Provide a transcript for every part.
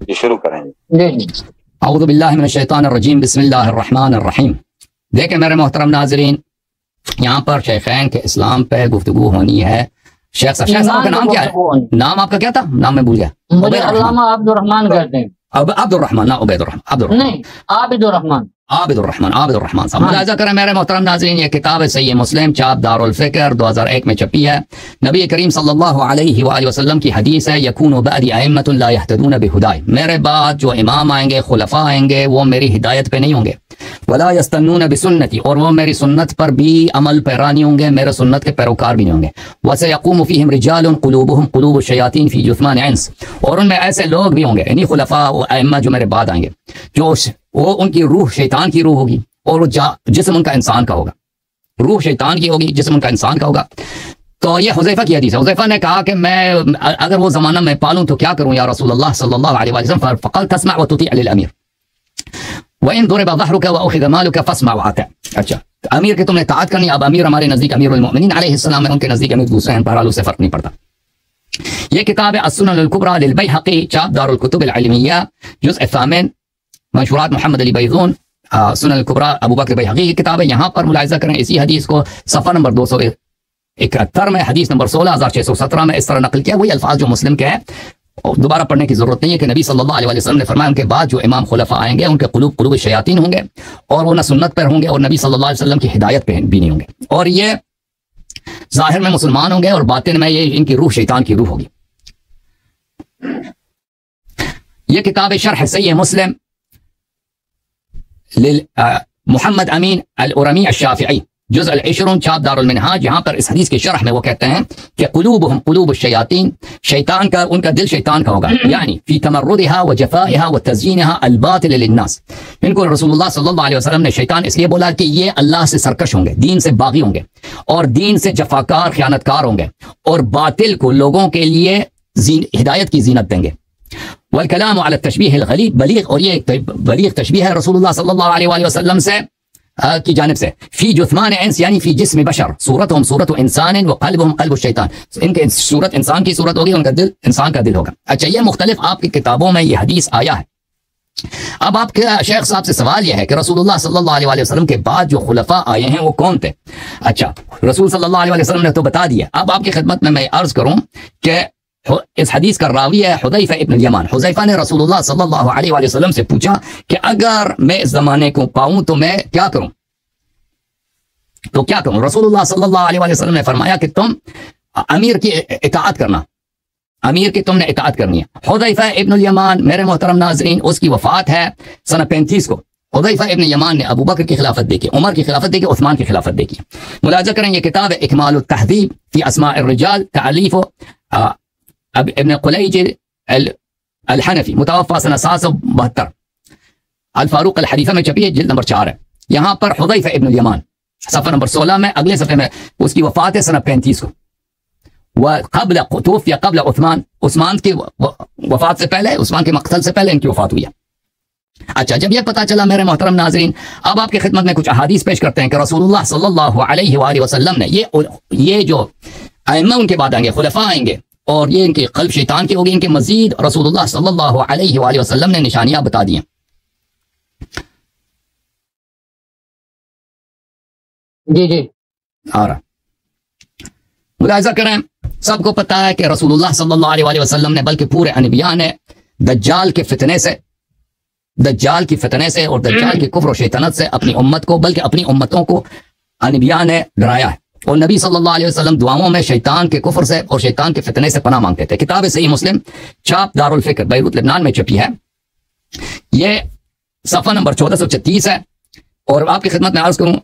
ये शुरू करेंगे। औज़ु बिल्लाहि मिनश शैतानिर रजीम, बिस्मिल्लाहिर रहमानिर रहीम। देखें मेरे मोहतरम नाज़रीन, यहाँ पर शेखैन के इस्लाम पे गुफ्तगू होनी है। शेख साहब का नाम क्या है? नाम आपका क्या था? नाम मैं भूल गया। मुझे अल्लामा अब्दुर्रहमान कहते हैं। अब्दुर्रहमान ना उबैदुर्रहमान, नहीं आबिदुर्रहमान साहब। मुलाहिज़ा करें मेरे मोहतरम नाज़रीन, ये किताब है सही मुस्लिम, छाप दारुल फ़िक्र 2001 में छपी है। नबी करीम सल्लल्लाहु अलैहि वसल्लम की हदीस है, यकूनु बअदी अइम्मतुन ला यहतदून बिहुदाय, मेरे बाद जो इमाम आएंगे, खुलफा आएंगे, वो मेरी हिदायत पे नहीं होंगे। वला यस्तन्नून बिसुन्नती, और वो मेरी सुन्नत पर भी अमल पैरा नहीं होंगे, मेरे सुन्नत के पैरोकार भी नहीं होंगे। वसयक़ूमु फ़ीहिम रिजालुन क़ुलूबुहुम क़ुलूबुश शयातीन फ़ी जुस्मान इंस, और उनमें ऐसे लोग भी होंगे, यानी खुलफा व अइम्मा जो मेरे बाद आएंगे, जो वो उनकी रूह शैतान की रूह होगी और जिस्म उनका इंसान का होगा। रूह शैतान की होगी, जिस्म उनका इंसान का होगा। तो ये हुज़ैफा की हदीस है। हुज़ैफा ने कहा कि मैं अगर वो ज़माना मैं पालूं तो क्या करूं या रसूलुल्लाह सल्लल्लाहु अलैहि वसल्लम? फ़क़ल तस्मा व तुती लिल अमीर व इन दुरिबा ज़हरुका व उख़िज़ मालुका फ़स्मा व अता। अच्छा, अमीर की तुमने इताअत करनी। अब अमीर हमारे नज़दीक अमीरुल मोमिनीन अलैहिस्सलाम है, उनके नज़दीक अमीर दूसरे हैं, बहरहाल उससे फ़र्क नहीं पड़ता। ये किताब है अस्सुनन अल कुबरा लिल बैहक़ी, छाप दारुल कुतुब अल इल्मिय्या, जुज़् अ-सामिन, मंशूरात मोहम्मद अली बैज़ून, सुनन अल कुबरा अबू बकर बैहक़ी की किताब है। यहाँ पर मुलाहिज़ा करें इसी हदीस को सफ़ा नंबर 271 में, हदीस नंबर 16617 में इस तरह नकल किया। वही अल्फाज जो मुस्लिम के हैं, दोबारा पढ़ने की जरूरत नहीं है कि नबी सल्लल्लाहु अलैहि वसल्लम ने फरमाया उनके बाद जो इमाम खुलफा आएंगे उनके कुलूब शयातीन होंगे और वो न सुन्नत पर होंगे और नबी सल्लल्लाहु अलैहि वसल्लम की हिदायत पे भी नहीं होंगे, और ये जाहिर में मुसलमान होंगे और बातिन में ये इनकी रूह शैतान की रूह होगी। ये किताब शरह सहीह मुस्लिम मोहम्मद अमीन अल उरमी अश-शाफ़िई, जुज़ अल-इश्रून, छाप दारुल मिनहाज। यहाँ पर इस हदीस के शरह में वो कहते हैं कि कुलूबुहुम कुलूबुश शयातीन, शैतान का उनका दिल शैतान का होगा, यानी फी तमर्रुदिहा व जफ़ाइहा व तज़यीनिहा अल-बातिल लिन्नास। इनको रसूलुल्लाह सल्लल्लाहु अलैहि वसल्लम ने शैतान इसलिए बोला कि ये अल्लाह से सरकश होंगे, दीन से बागी होंगे और दीन से जफाकार ख़यानतकार होंगे और बातिल को लोगों के लिए हिदायत की जीनत देंगे। वल कलाम अला तशबीह अल गलीब बलीग, और ये बलीग तशबीह है रसूलुल्लाह सल्लल्लाहु अलैहि वसल्लम से की जानिब से। फी जुस्मान इंस, यानी फी जिस्म बशर, सूरतहुम सूरतु इंसान व क़ल्बुहुम क़ल्बु शैतान, इनके सूरत इंसान की सूरत होगी, उनका दिल इंसान का दिल होगा। अच्छा, ये मुख्तलिफ आपकी किताबों में ये हदीस आया है। अब आपके शेख साहब से सवाल यह है कि रसूलुल्लाह सल्लल्लाहु अलैहि वसल्लम के बाद जो खुलफा आए हैं वो कौन थे? अच्छा, रसूल सल्लल्लाहु अलैहि वसल्लम ने तो बता दिया। अब आपकी खिदमत में मैं अर्ज करूं कि इस हदीस का रावी है हुदैफा इब्न यमान। हुदैफा ने रसूलुल्लाह सल्लल्लाहु अलैहि वसल्लम से पूछा कि अगर मैं इस जमाने को पाऊं तो मैं क्या करूं, तो क्या करूं? रसूलुल्लाह सल्लल्लाहु अलैहि वसल्लम ने फरमाया कि तुम अमीर की इताअत करना, अमीर की तुमने इताअत करनी है। हुदैफा इब्न यमान मेरे मोहतरम नाज़रीन, उसकी वफात है सन 35 को। हुदैफा इब्न यमान ने अबू बकर की खिलाफत देखी, उमर की खिलाफत देखी, उस्मान की खिलाफत देखी। मुलाहिज़ा करें ये किताब है इकमालुत तहज़ीब फी अस्माइर रिजाल, तअलीफ़ इब्न कुलैज अल हनफी, मुतवफ़ा सन 772, अल फारूक अल हदीसा में छपी है, जिल्द नंबर 4 है। यहाँ पर हुदैफा इब्न यमान सफ़ा नंबर 16 में, अगले सफ़े में उसकी वफात है सन 35 को। वह क़ब्ल तूफ़िया क़ब्ल उस्मान, उस्मान की वफात से पहले, उस्मान के मक़तल से पहले इनकी वफात हुई है। अच्छा, जब यह पता चला मेरे मोहतरम नाज़रीन, अब आपकी खिदमत में कुछ अहादीस पेश करते हैं कि रसूलुल्लाह सल्लल्लाहु अलैहि वसल्लम ने ये जो अइम्मा उनके बाद आएंगे, खुलफा आएंगे और ये इनकी क़ल्ब शैतान की होगी, इनके मजीद रसूलुल्लाह सल्लल्लाहु अलैहि वसल्लम ने निशानियां बता दी हैं। जी जी आ रहा, मुलाहिज़ा करें, सबको पता है कि रसूलुल्लाह सल्लल्लाहु अलैहि वसल्लम ने बल्कि पूरे अनबिया ने दज्जाल के फितने से, दज्जाल की फितने से और दज्जाल की कुफ्र और शैतानत से अपनी उम्मत को, बल्कि अपनी उम्मतों को अनबिया ने डराया है। और नबी सल्लल्लाहु अलैहि वसल्लम दुआओं में शैतान के कुफ्र से और शैतान के फितने से पनाह मांगते थे। किताब सही मुस्लिम, छाप दारुल फ़िक्र, बैरूत लेबनान में छपी है। ये सफ़ा नंबर 1436 है। और आपकी खिदमत में अर्ज करूं,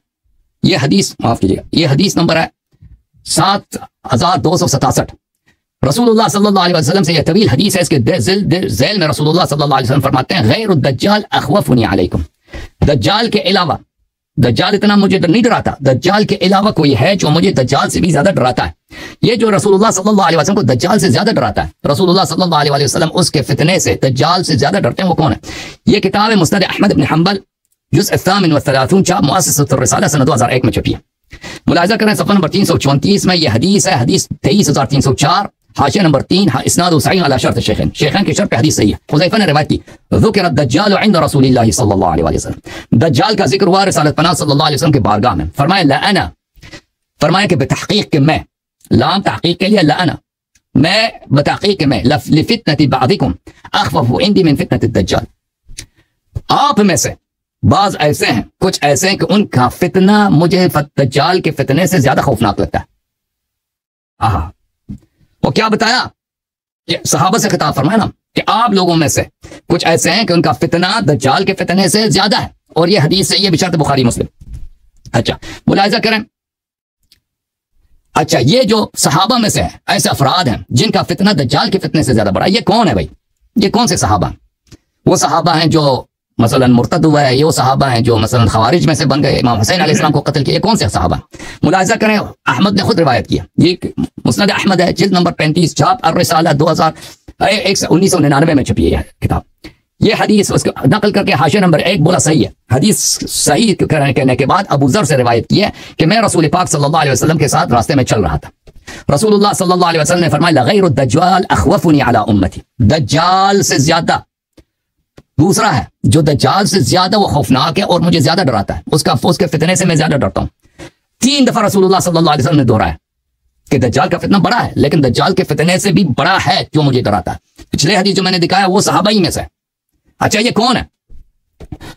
ये हदीस, माफ कीजिएगा, ये हदीस नंबर है 7267। रसूलुल्लाह सल्लल्लाहु अलैहि वसल्लम से यह तवील हदीस है, इसके ज़ैल में रसूलुल्लाह सल्लल्लाहु अलैहि वसल्लम फरमाते हैं, गैरुद दज्जाल अख़वफ़ुनी अलैकुम, दज्जाल के अलावा, दज्जाल इतना मुझे नहीं डराता, दज्जाल के अलावा कोई है जो मुझे दज्जाल से भी ज्यादा डराता है। ये जो रसूलुल्लाह सल्लल्लाहु अलैहि वसल्लम को दज्जाल से ज्यादा डराता है, रसूलुल्लाह सल्लल्लाहु अलैहि वसल्लम उसके फितने से, दज्जाल से ज्यादा डरते हैं, वो कौन है? ये किताब है मुस्नद अहमद इब्न हंबल, जुज़ अ-सामिन व सलासून, छाप मुअस्ससतुर रिसाला सन 2001 में छपी है। मुलाहिज़ा करें सफ़ा नंबर 334 में ये हदीस है, हदीस 23304, हाशिया नंबर 3, इस्नाद सहीह अला शर्त शेखैन, शेखैन की शर्त पे हदीस सही है। हुज़ैफा ने रिवायत की, ज़ुकिर दज्जाल इंद रसूलिल्लाह सल्लल्लाहु अलैहि वसल्लम, दज्जाल का जिक्र हुआ रिसालत पनाह सल्लल्लाहु अलैहि वसल्लम की बारगाह में। फरमाया लअना, फरमाया कि बेतहकीक के मैं, लाम तहकीक के लिए लअना, मैं बेतहकीक मैं, लिफितनति बादिकुम अखवफु इंदी मिन फितनति दज्जाल, आप में से बाज ऐसे हैं, कुछ ऐसे हैं कि उनका फितना मुझे दज्जाल के फितने से ज्यादा खौफनाक लगता है। आहा, वो क्या बताया कि सहाबा से खिताब फरमाया ना कि आप लोगों में से कुछ ऐसे हैं कि उनका फितना दज्जाल के फितने से ज्यादा है, और ये हदीस है, ये बिशर्त बुखारी मुस्लिम। अच्छा, मुलाहिजा करें। अच्छा, ये जो सहाबा में से है, ऐसे अफराद हैं जिनका फितना दज्जाल के फितने से ज्यादा बड़ा, ये कौन है भाई? ये कौन से सहाबा? वो सहाबा हैं जो मसलन मुर्तद हुआ है, ये वो सहाबा हैं जो मसलन खवारिज में से बन गए, इमाम हुसैन अलैहिस्सलाम को कत्ल किया, ये कौन से सहाबा? मुलाहिजा करें, अहमद ने खुद रिवायत किया, ये मुस्नद अहमद है, जिल्द नंबर 35, छाप अर्रिसाला 1999 में छपी है किताब। ये हदीस उसको नकल करके हाशिया नंबर 1 बोला सही है। हदीस सही कहने के बाद अबू ज़र से रिवायत की है कि मैं रसूल पाक सल्लल्लाहु अलैहि वसल्लम के साथ रास्ते में चल रहा था, रसूलुल्लाह सल्लल्लाहु अलैहि वसल्लम ने फरमाया लगैरु दज्जाल अखवफुनी अला उम्मती, दज्जाल से ज्यादा दूसरा है जो दज्जाल से ज्यादा वो खौफनाक है और मुझे ज्यादा डराता है, उसके फितने से मैं ज्यादा डरता हूं। 3 दफा रसूलुल्लाह सल्लल्लाहु अलैहि वसल्लम ने दोहराया कि दज्जाल का फितना बड़ा है, लेकिन दज्जाल के फितने से भी बड़ा है जो मुझे डराता है। पिछले हदीस जो मैंने दिखाया वो सहाबा ही में से। अच्छा, ये कौन है?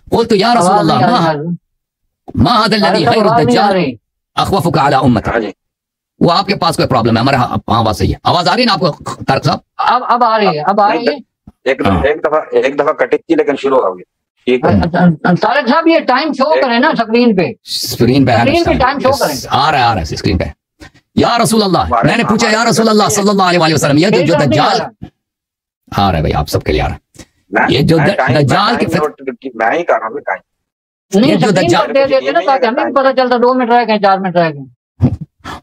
बोल तो या रसूलल्लाह मा हादा अलज़ी गैरु दज्जाल अखवफुका अला उम्मती। वो आपके पास कोई प्रॉब्लम है? हमारे आवाज सही है, आवाज आ रही है ना आपको तारक साहब? अब आ रही है, अब आ रही है। एक दफा कटी थी लेकिन शुरू हो गई। ठीक है तारक साहब, ये टाइम शो करें ना स्क्रीन पे, स्क्रीन पे टाइम शो करें। आ रहा है स्क्रीन पे। या रसूल अल्लाह, मैंने पूछा या रसूल अल्लाह सल्लल्लाहु अलैहि वसल्लम, ये जो दज्जाल आ रहा है भाई, आप सबके लिए आ रहा है, ये जो दज्जाल के मैं ही कर रहा हूं, नहीं जो दज्जाल दे देते ना ताकि हमें पता चलता 2 मिनट रह गए, 4 मिनट रह गए।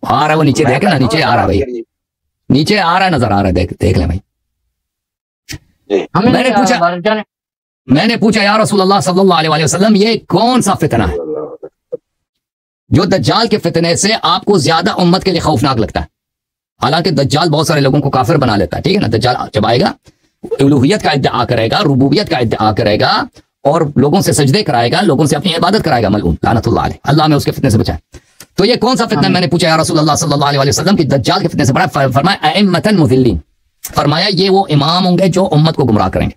आ रहा है वो नीचे, देखे ना, नीचे आ रहा है भाई, नीचे आ रहा है, नजर आ रहा है, देख ले भाई। मैंने पूछा या रसूल अल्लाह सल्लल्लाहु अलैहि वसल्लम, ये कौन सा फितना है जो दज्जाल के फितने से आपको ज्यादा उम्मत के लिए खौफनाक लगता है? हालांकि दज्जाल बहुत सारे लोगों को काफिर बना लेता है, ठीक है ना। दज्जाल जब आएगा उलूहियत का इद्दिआ करेगा, रुबूबियत का इद्दिआ करेगा और लोगों से सजदे कराएगा, लोगों से अपनी इबादत कराएगा, मलऊन लानतुल्लाह अलैह, अल्लाह में उसके फितने से बचाए। तो ये कौन सा फितना? मैंने पूछा या रसूल अल्लाह सल्लल्लाहु अलैहि वसल्लम कि दज्जाल के फितने से बड़ा। फरमाया अइम्मतन मुज़िल्लीन, फरमाया ये वो इमाम होंगे जो उम्मत को गुमराह करेंगे।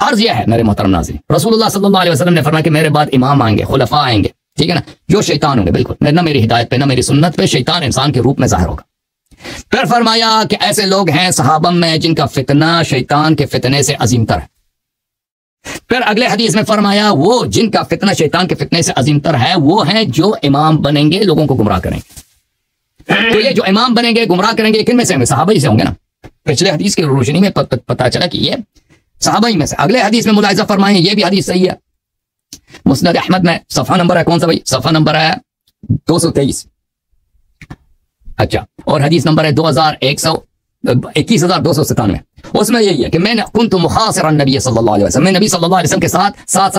अर्ज यह है मेरे मोहतरम नाज़रीन, रसूलुल्लाह सल्लल्लाहु अलैहि वसल्लम ने फरमाया कि मेरे बाद इमाम आएंगे, खुलफा आएंगे, ठीक है ना, जो शैतान होंगे, बिल्कुल ना मेरी हिदायत पे ना मेरी सुन्नत पे, शैतान इंसान के रूप में जाहिर होगा। फिर फरमाया कि ऐसे लोग हैं सहाबा में जिनका फितना शैतान के फितने से अजीमतर है। फिर अगले हदीस में फरमाया वो जिनका फितना शैतान के फितने से अजीमतर है वो हैं जो इमाम बनेंगे, लोगों को गुमराह करेंगे। तो ये जो इमाम बनेंगे, गुमराह करेंगे, किन में से होंगे? सहाबा ही से होंगे ना। पिछले हदीस की रोशनी में पता चला कि ये सहाबा ही में से। अगले हदीस में मुलाहिजा फरमाएं, ये भी हदीस सही है, मुस्नद अहमद में, सफ़ा नंबर है कौन सा भाई? सफ़ा नंबर है 223। अच्छा, और हदीस नंबर है 21,297। उसमें यही है कि मैंने कुन्तु मुखासिरन नबी सल्लल्लाहु अलैहि वसल्लम, मैं नबी सल्लल्लाहु अलैहि वसल्लम के साथ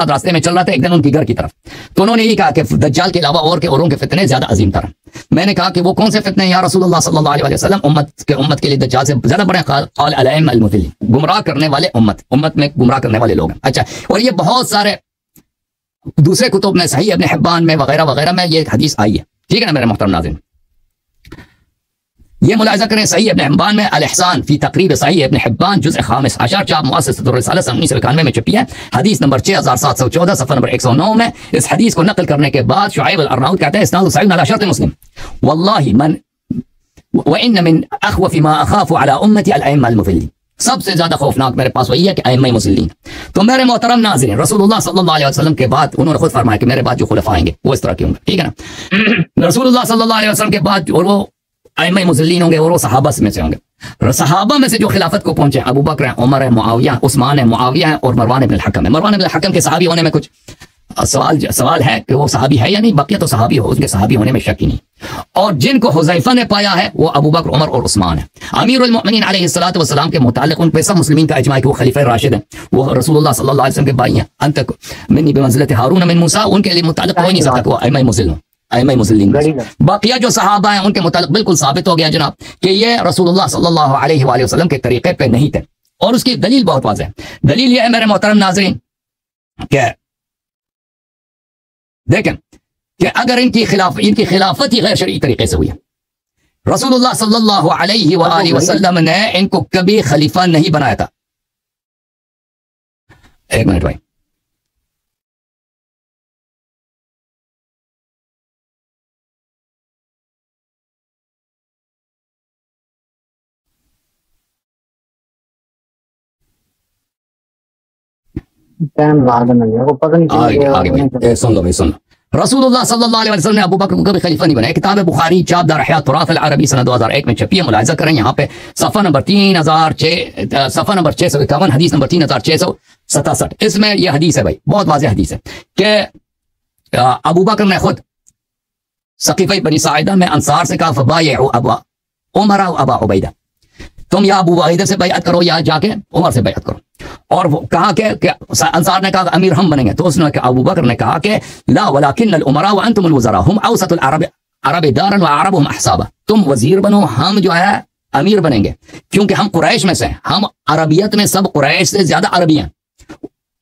रास्ते में चल रहा था एक दिन उनकी घर की तरफ। तो उन्होंने यही कहा कि दज्जाल के अलावा औरों के फितने ज्यादा अजीम तर। मैंने कहा कि वो कौन से फितने या रसूलुल्लाह सल्लल्लाहु अलैहि वसल्लम? उम्मत के लिए दज्जाल से ज्यादा बड़े क़ाल अलैम अल मुज़िल्लीन, गुमराह करने वाले उम्मत में गुमराह करने वाले लोग हैं। अच्छा, और ये बहुत सारे दूसरे कुतुब में, सही इब्न हिब्बान में वगैरह वगैरह में ये हदीस आई है, ठीक है ना मेरे मोहतरम नाज़रीन। ये मुलाहिजा करें, सही इब्न हिब्बान में अल इहसान फी तक़रीब सही इब्न हिब्बान जुज़ खामिस अशर छाप मुअस्ससतुर रिसाला 1991 में छपी है, हदीस नंबर 6714, सफ़ा नंबर 109 में। इस हदीस को नकल करने के बाद शुआइब अल-अर्नाऊत कहते हैं इस्नादु सहीह अला शर्त मुस्लिम, वल्लाहि मन व इन मिन अख़वफ़ मा अख़ाफ़ु अला उम्मती अल-अइम्मा अल-मुज़िल्लीन, सबसे ज्यादा खौफनाक मेरे पास वही है कि अइम्मा मुज़िल्लीन। तो मेरे मोहतरम नाज़रीन, रसूलुल्लाह सल्लल्लाहु अलैहि वसल्लम के बाद उन्होंने खुद फरमाया कि मेरे बाद जो खुलफा आएंगे वो इस तरह के होंगे, ठीक है ना। रसूलुल्लाह सल्लल्लाहु अलैहि वसल्लम के बाद और वो अइम्मा मुज़िल्लीन होंगे और वो सहाबा में से होंगे। सहाबा में से जो खिलाफत को पहुंचे अबू बकर है, उमर है, मुआविया, उस्मान है, मुआविया है और मरवान इब्न अल-हकम है। मरवान इब्न अल-हकम के सहाबी होने में कुछ सवाल है कि वो सहाबी है या नहीं, बकिया तो सहाबी हो, उसके सहाबी होने में शक ही नहीं। और जिनको हुज़ैफा ने पाया है वो अबू बकर, उमर और उस्मान है। अमीरुल मोमिनीन अलैहिस्सलातु वस्सलाम के मुतालिक उन पे सब मुस्लिमीन का इजमा है कि वो खलीफा राशिद हैं, वो रसूलुल्लाह सल्लल्लाहु अलैहि वसल्लम के भाई हैं। अंत मिन्नी बिमंज़िलति हारून मिन मूसा, उनके लिए मुतालिक हो नहीं सकता कि वो अइम्मा मुज़िल्लीन। अइम्मा मुस्लिमीन में। बाकिया जो सहाबा हैं उनके मुतालिक बिल्कुल साबित हो गया जनाब कि ये रसूलुल्लाह सल्लल्लाहु अलैहि वसल्लम के तरीके पे नहीं थे, और उसकी दलील बहुत वाज़ेह है। दलील ये है मेरे मोहतरम नाज़रीन कि देखें कि अगर इनकी खिलाफत ही गैर शरई तरीके से हुई है, रसूलुल्लाह सल्लल्लाहु अलैहि वसल्लम ने इनको कभी खलीफा नहीं बनाया था। एक मिनट भाई, आगे सुन लो भाई, सुन लो। रसूलुल्लाह सल्लल्लाहु अलैहि वसल्लम ने अबू बकर को कभी खलीफा नहीं बनाया। किताब बुखारी चाप दार हयात तुराथ अल अरबी सन 2001 में छपी है, मुलाहिजा करें यहाँ पे सफ़ा नंबर 3006, सफ़ा नंबर 651, हदीस नंबर 3667। इसमें यह हदीस है भाई, बहुत वाज़ेह हदीस है कि अबू बकर ने खुद सकीफ़े बनी साइदा में अंसार से कहा फबायउ अबा उमर व अबा उबैदा, तुम या अबू उबैदा से बैअत करो या जाके उमर से बैअत करो। और वो कहा कि अंसार ने कहा अमीर हम बनेंगे, तो उसने अबू बकर ने कहा कि ला वलाकिन उमरा व अंतुमुल वज़रा हुम औसतुल अरब दारन व अरबुहुम अहसाबा, तुम वजीर बनो, हम जो है अमीर बनेंगे, क्योंकि हम कुरैश में से, हम अरबियत में सब कुरैश से ज्यादा अरबी हैं।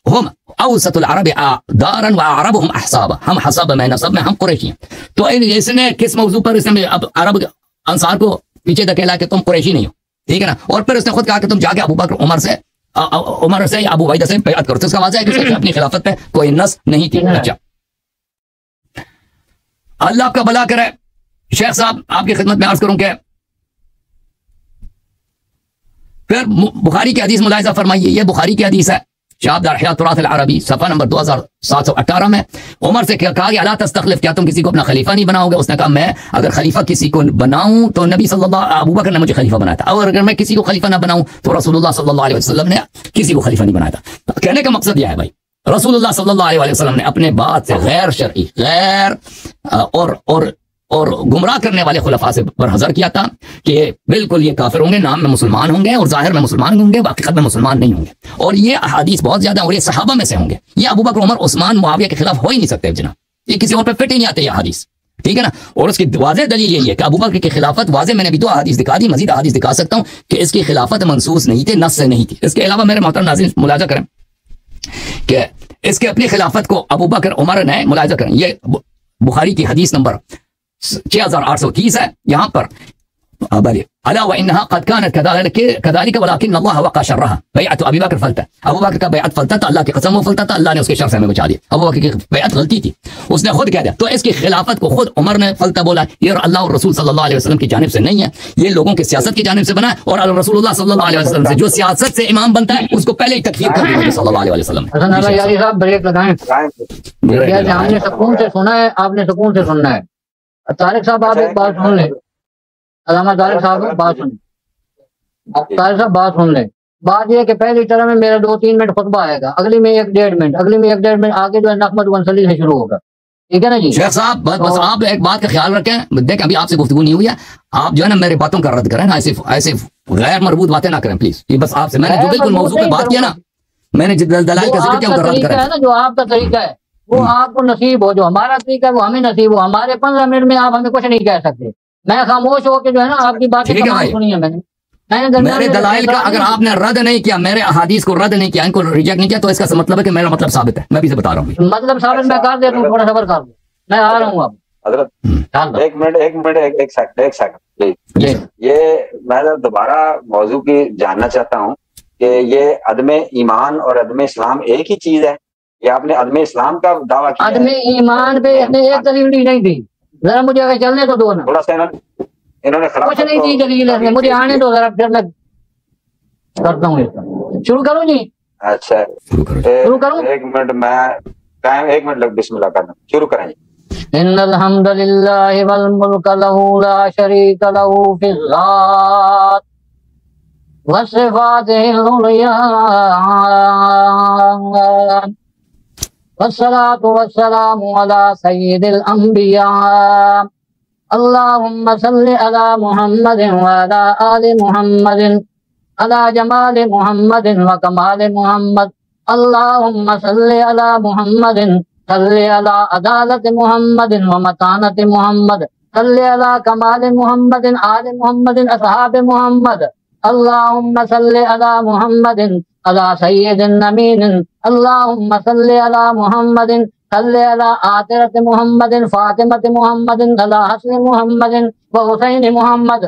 हम औसतुल अरब दारन व अरबुहुम अहसाबा, हम हसब में नसब में हम कुरैशी हैं। तो इसने किस मौजू पर इसने अब अरब अंसार को पीछे धकेला कि तुम कुरैशी नहीं हो, ठीक है ना। और फिर उसने खुद कहा कि तुम जाके अबू बकर उमर से या अबू उबैदा से बैअत करो। तो इसका वाज़ेह है कि अपनी खिलाफत पे कोई नस नहीं थी। अच्छा, अल्लाह आपका भला करे। शेख साहब आपकी खिदमत में अर्ज करूं कि फिर बुखारी की हदीस मुलाहिजा फरमाइए, ये बुखारी की हदीस है, शाब दार हयात तुराथ अल अरबी सफ़ा नंबर 2718 में उमर से कहा कि अला तस्तखलिफ, क्या तुम किसी को अपना खलीफा नहीं बनाओगे? उसने कहा मैं अगर खलीफा किसी को बनाऊं तो नबी सल्लल्लाहु अबू बकर ने मुझे खलीफा बनाया था, और अगर मैं किसी को खलीफा ना बनाऊं तो रसूलुल्लाह सल्लल्लाहु अलैहि वसल्लम ने किसी को खलीफा नहीं बनाया था। तो कहने का मकसद यह है भाई, रसूलुल्लाह सल्लल्लाहु अलैहि वसल्लम ने अपने बात से गैर शरई, गैर और गुमराह करने वाले खुलफा से बरहज़र किया था कि बिल्कुल ये काफिर होंगे, नाम में मुसलमान होंगे और जाहिर में मुसलमान होंगे, हकीकत में मुसलमान नहीं होंगे। और ये अहादीस बहुत ज्यादा, और ये सहाबा में से होंगे, ये अबू बकर उमर उस्मान मुआविया के खिलाफ हो ही नहीं सकते जनाब, ये किसी और पे फिट ही नहीं आते ये अहादीस, ठीक है ना। और उसकी वाज़ेह दलील यही है कि अबू बकर की खिलाफत वाज़ेह, मैंने भी 2 अहादीस दिखा दी, मजीद अहादीस दिखा सकता हूँ कि इसकी खिलाफत मनसूस नहीं थी, नस से नहीं थी। इसके अलावा मेरे मोहतरम नाज़रीन मुलाहिजा करें कि इसके अपनी खिलाफत को अबू बकर उमर ने, मुलाहिजा करें, ये बुखारी की हदीस नंबर 6830 है। यहाँ पर अला व इन्हा क़द कानत कज़ालिक वलाकिन अल्लाह वक़ा शर्रहा बैअत अबी बकर फलता, अबू बकर का बैअत फलता था, अल्लाह की कसम वो फलता था, अल्लाह ने उसके शर से हमें बचा दिया। अबू बकर की बैअत गलती थी, उसने खुद कह दिया। तो इसकी खिलाफत को खुद उमर ने फलता बोला, ये अल्लाह और रसूल सल्लल्लाहु अलैहि वसल्लम की जानिब से नहीं है, ये लोगों की सियासत की जानिब से बना है। और रसूलुल्लाह सल्लल्लाहु अलैहि वसल्लम से जो सियासत से इमाम बनता है उसको पहले ही तकफीर कर दी सल्लल्लाहु अलैहि वसल्लम। ब्रेक लगाएं, हमने सुकून से सुना है, आपने सुकून से सुनना है। तारिक साहब आप एक बात सुन लें, अलामा तारिक साहब बात सुन, तारिक साहब बात सुन लें। बात यह कि पहली तरह में मेरा 2-3 मिनट खुतबा आएगा, अगली में 1-1.5 मिनट, अगली में 1-1.5 मिनट, आगे जो है नकमत वंसली से शुरू होगा, ठीक है ना जी। शेख साहब बस आप एक बात का ख्याल रखें, देखें अभी आपसे गुफ्तगू नहीं हुई है, आप जो है ना मेरी बातों का रद्द करें ना, ऐसे गैर मरबूत बातें ना करें प्लीज। ये बस आपसे मैंने जो बिल्कुल मौजू पे बात किया ना, मैंने दलाइल का जिक्र किया उनका रद्द करें। जो आपका तरीका है वो आपको नसीब हो, जो हमारा तरीका है वो हमें नसीब हो। हमारे 15 मिनट में आप हमें कुछ नहीं कह सकते। मैं खामोश होकर जो है ना आपकी बातें सुनी है मैंने मेरे दलाइल का अगर आपने रद्द नहीं किया, मेरे अहादीस को रद्द नहीं किया, इनको रिजेक्ट नहीं किया, तो इसका मतलब है कि मेरा मतलब साबित है। मैं भी से बता रहा हूँ, मतलब साबित मैं कर देता हूँ, थोड़ा सबर कर दो, मैं आ रहा हूँ अब। हजरत एक मिनट एक सेकंड प्लीज। ये मैं दोबारा मौजू की जानना चाहता हूँ कि ये अदम ईमान और अदम इस्लाम एक ही चीज है? ये आपने अदम इस्लाम का दावा किया, अदम ईमान पे एक दलील नहीं दी, जरा मुझे अगर चलने तो दो ना, थोड़ा सा इन्होंने कुछ नहीं दी दलील है, मुझे आने दो जरा, फिर मैं करता हूँ इसका। शुरू करूँ जी? अच्छा शुरू करूँ? एक मिनट मैं 1 मिनट लग, बिस्मिल्लाह करना शुरू करें। इन्नल हम्दुलिल्लाहि वल मुल्क लहू ला शरीक लहू फिल ज़ात वस्सिफ़ातिल उलिया वस्सलातु वस्सलामु अला सय्यिदिल अंबिया अल्लाहुम्मा सल्लि अला मुहम्मदिन व अला आलि मुहम्मदिन अला जमाल मुहम्मदिन व कमाल मुहम्मद अल्लाहुम्मा सल्लि अला मुहम्मदिन सल्ले अला अदालत मुहम्मदिन व मतानत मुहम्मद, सल्ले अला कमाल मुहम्मदिन आल मुहम्मदिन असहाब मुहम्मद, अल्लाहुम्मा सल्ले अला मुहम्मदिन अला सय्यिदिन नबीन, अल्लाहुम्मा सल्ले अला मुहम्मदिन सल्ले अला आतिरत मुहम्मदिन फातिमत मुहम्मदिन अला हसन मुहम्मदिन व हुसैन मुहम्मद।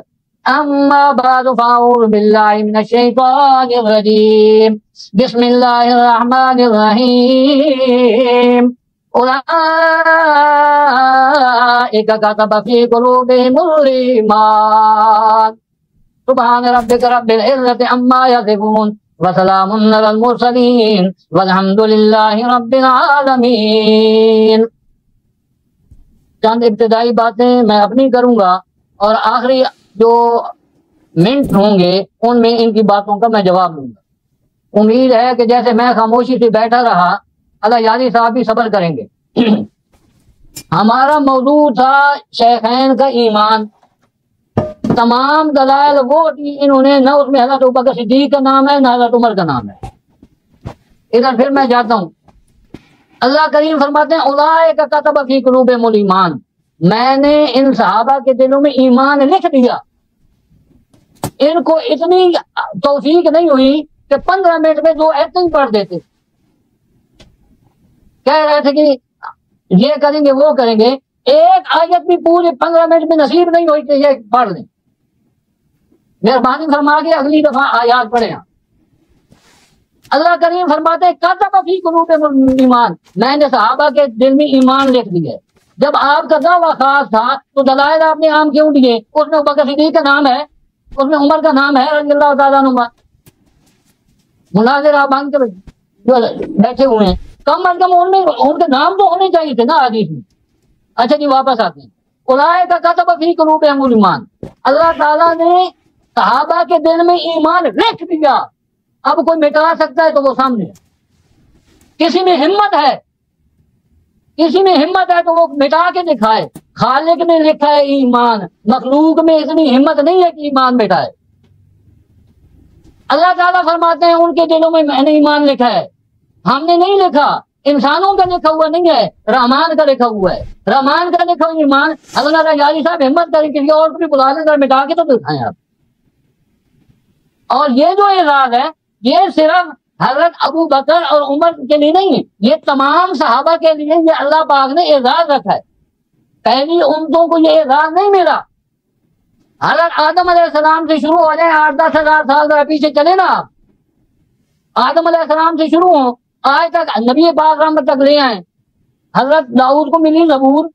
अम्मा बाद फाऊज़ु बिल्लाहि मिनश शैतानिर रजीम, बिस्मिल्लाहिर रहमानिर रहीम। उलाइका कतब फी कुलूबिहिमुल ईमान, सुब्हान रब्बिका रब्बिल इज़्ज़ति अम्मा यसिफून व सलामुन अलल मुरसलीन वल्हम्दुलिल्लाहि रब्बिल आलमीन। चंद इब्तिदाई बातें मैं अपनी करूंगा और आखिरी जो मिनट होंगे उनमें इनकी बातों का मैं जवाब दूंगा। उम्मीद है कि जैसे मैं खामोशी से बैठा रहा, अल्लाह यादी साहब भी सब्र करेंगे। हमारा मौजू था शेखैन का ईमान। तमाम दलाइल वो इन्होंने, न उसमें हज़रत अबू बकर सिद्दीक का नाम है, न हज़रत उमर का नाम है। इधर फिर मैं जाता हूँ। अल्लाह करीम फरमाते हैं उलाइका कतब फी कुलूबिहिमुल ईमान, मैंने इन सहाबा के दिलों में ईमान लिख दिया। इनको इतनी तौफीक नहीं हुई कि 15 मिनट में 2 आयतें ही पढ़ देते। कह रहे थे कि ये करेंगे वो करेंगे, एक आयत भी पूरे 15 मिनट में नसीब नहीं हुई कि ये पढ़ लें। मेहरबानी फरमा के अगली दफा आयात पढ़े। अल्लाह करीम फरमाते कतब फी कुलूबिहिमुल ईमान, मैंने सहाबा के दिल में ईमान लिख दिया। जब आपका दावा खास था तो दलाइल आपने आम क्यों दिए? उसमें अबू बकर सिद्दीक का नाम है, उसमें उमर का नाम है रज़ियल्लाहु ताला अन्हुमा। मुनाज़िर आप मांग के जो बैठे हुए हैं, कम अज कम उनमें उनके नाम तो होने चाहिए थे ना हदीस में। अच्छा जी, वापस आते हैं। उलाइका कतब फी कुलूबिहिमुल ईमान, अल्लाह ताला ने सहाबा के दिल में ईमान लिख दिया। अब कोई मिटा सकता है तो वो सामने है। किसी में हिम्मत है, किसी में हिम्मत है तो वो मिटा के दिखाए। खालिक ने लिखा है ईमान, मखलूक में इतनी हिम्मत नहीं है कि ईमान मिटाए। अल्लाह ताला फरमाते हैं उनके दिलों में मैंने ईमान लिखा है, हमने नहीं लिखा। इंसानों का लिखा हुआ नहीं है, रहमान का लिखा हुआ है। रहमान का लिखा हुआ ईमान। अल्लाह यारी साहब हिम्मत करें किसी और को भी बुला लें, मिटा के तो दिखाएं आप। और ये जो एजाज है ये सिर्फ हजरत अबू बकर और उमर के लिए नहीं है, ये तमाम सहाबा के लिए ये अल्लाह पाक ने एजाज रखा है। पहली उम्मतों को ये एजाज नहीं मिला। हजरत आदम अलैहिस्सलाम से शुरू हो जाए, 8-10 हजार साल जरा पीछे चले ना आप, आदम अलैहिस्सलाम से शुरू हो आज तक नबी पाक रहमत तक ले आए। हजरत दाऊद को मिली ज़बूर,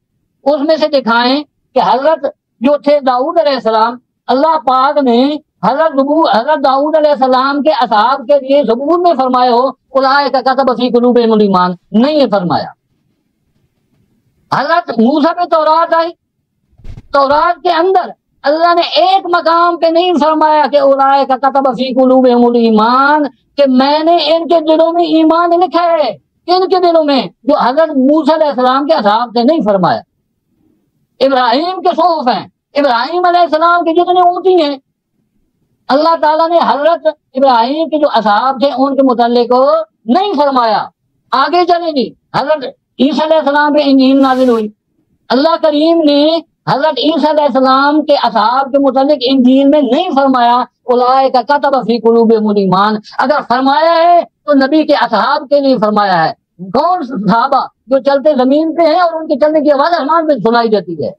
उसमें से दिखाएं कि हजरत जो थे दाऊद अलैहिस्सलाम, अल्लाह पाक ने हजरत दाऊद अलैहिस्सलाम के असहाब के लिए ज़बूर में फरमाए हो उलाइका कतब फी कुलूबिहिमुल ईमान, नहीं फरमाया। हजरत मूसा पे तौरात आई, तौरात के अंदर अल्लाह ने एक मकाम पे नहीं फरमाया कि उलाइका कतब फी कुलूबिहिमुल ईमान, कि मैंने इनके दिलों में ईमान लिखा है। इनके दिलों में जो हजरत मूसा अलैहिस्सलाम के असहाब थे नहीं फरमाया। इब्राहिम के सौफ हैं, इब्राहिम अलैहिस्सलाम के जितने ऊँची हैं, अल्लाह ताला ने हजरत इब्राहिम के जो असहाब थे उनके मुताल्लिक नहीं फरमाया। आगे चले जी, हजरत ईसा अलैहिस्सलाम पे इंजील नाज़िल हुई। अल्लाह करीम ने हजरत ईसा अलैहिस्सलाम के असहाब के मुताल्लिक इंजील में नहीं फरमाया उलाइका कतब फी कुलूबिहिमुल ईमान। अगर फरमाया है तो नबी के असहाब के लिए फरमाया है। कौन सहाबा? जो चलते जमीन पे हैं और उनके चलने की आवाज आसमान पे सुनाई देती है।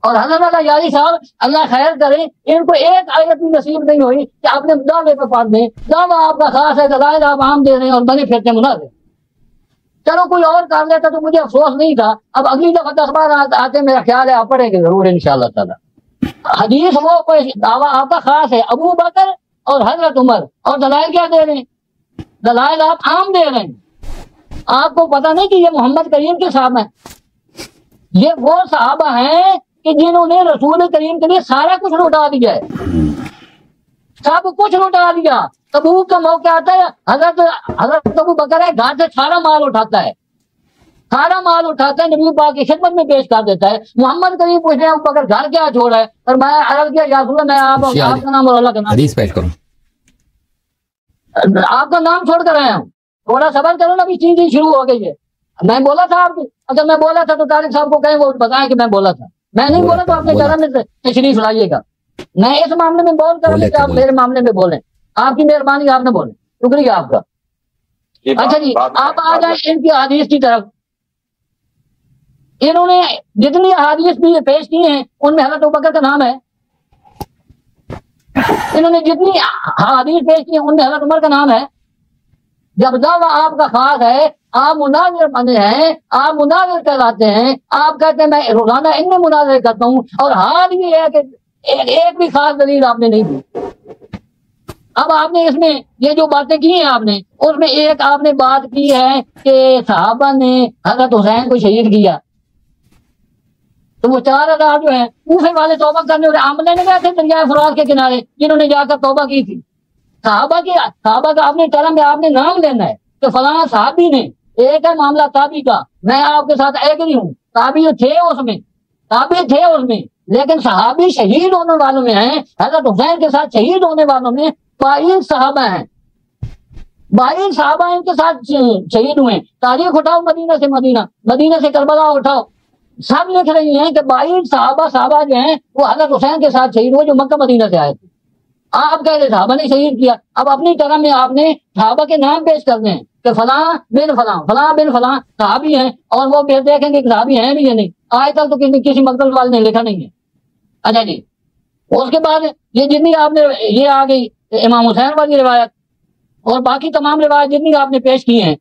और हजरत यारी साहब अल्लाह खैर करे, इनको एक आयत भी नसीब नहीं हुई कि आपने दावे पे पढ़ दें। दावा आपका खास है, दलाइल आप आम दे रहे हैं और बने फिरते मुनाफिक। चलो कोई और कर लेता तो मुझे अफसोस नहीं था। अब अगली दफा 10 बार आते, मेरा ख्याल है आप पढ़ेंगे जरूर इंशाअल्लाह ताला। हदीस वो कोई दावा आपका खास है, अबू बकर और हजरत उमर, और दलाइल क्या दे रहे हैं? दलाइल आप आम दे रहे हैं। आपको पता नहीं कि ये मोहम्मद करीम के साहब हैं। ये वो सहाबा हैं कि जिन्होंने रसूल करीम के लिए सारा कुछ लौटा दिया है, सब कुछ लौटा दिया। तबूक का मौका आता है, हजरत अबू बकर है घर से सारा माल उठाता है, सारा माल उठाता है, नबी पाक की खिदमत में पेश कर देता है। मोहम्मद करीम पूछ रहे हैं अबू बकर घर क्या छोड़ा है, और मैं अर्ज किया या रसूल मैं आपका नाम और अल्लाह का नाम हदीस पेश करूं, आपका नाम छोड़ कर आया हूँ, थोड़ा सबर करो ना, अभी चीजें शुरू हो गई है। मैं बोला था आपको, अगर मैं बोला था तो तारिक साहब को कहें वो बताएं कि मैं बोला था। मैं नहीं बोला तो आपने कहा में तशरीफ लाइएगा। मैं इस मामले में बोल कर कि आप मेरे मामले में बोलें। आपकी मेहरबानी, आपने बोले, शुक्रिया आपका। अच्छा जी, आप आ जाए इनकी हदीस की तरफ। इन्होंने जितनी हदीस भी पेश की हैं उनमें हज़रत अबू बकर का नाम है। इन्होंने जितनी हदीस पेश की है उनमें हज़रत उमर का नाम है। जब दावा आपका खास है, आप मुनाज़िर बने हैं, आप मुनाज़िर कहलाते हैं, आप कहते हैं मैं रोजाना इनमें मुनाज़िर करता हूँ, और हाल ये है कि एक भी खास दलील आपने नहीं दी। अब आपने इसमें ये जो बातें की हैं आपने, उसमें एक आपने बात की है कि सहाबा ने हज़रत हुसैन को शहीद किया, तो वो 4000 जो है कूफे वाले तौबा करने वाले आमले ने गए थे दरिया फुरात के किनारे, जिन्होंने जाकर तौबा की थी। सहाबा का आपने टर्म में आपने नाम लेना है कि फलाना साहबी ने, एक है मामला ताबी का, मैं आपके साथ एग्री हूँ, ताबी थे उसमें, लेकिन सहाबी शहीद होने वालों में हैं। हज़रत हुसैन के साथ शहीद होने वालों में 22 सहाबा हैं, 22 सहाबा इनके साथ शहीद हुए। तारीख उठाओ, मदीना से करबला उठाओ, सब लिख रही हैं कि 22 सहाबा जो हैं वो हज़रत हुसैन के साथ शहीद हुए, जो मक्का मदीना से आए थे। आप कह रहे सहाबा ने शहीद किया, अब अपनी तरह में आपने सहाबा के नाम पेश करने हैं कि फलां बिन फलां सहाबी हैं, और वो फिर देखेंगे कि सहाबी हैं भी या नहीं। आज तक तो किसी मकतब वाले ने लिखा नहीं है। अच्छा जी, उसके बाद ये जितनी आपने ये आ गई इमाम हुसैन वाली रिवायत, और बाकी तमाम रिवायत जितनी आपने पेश की हैं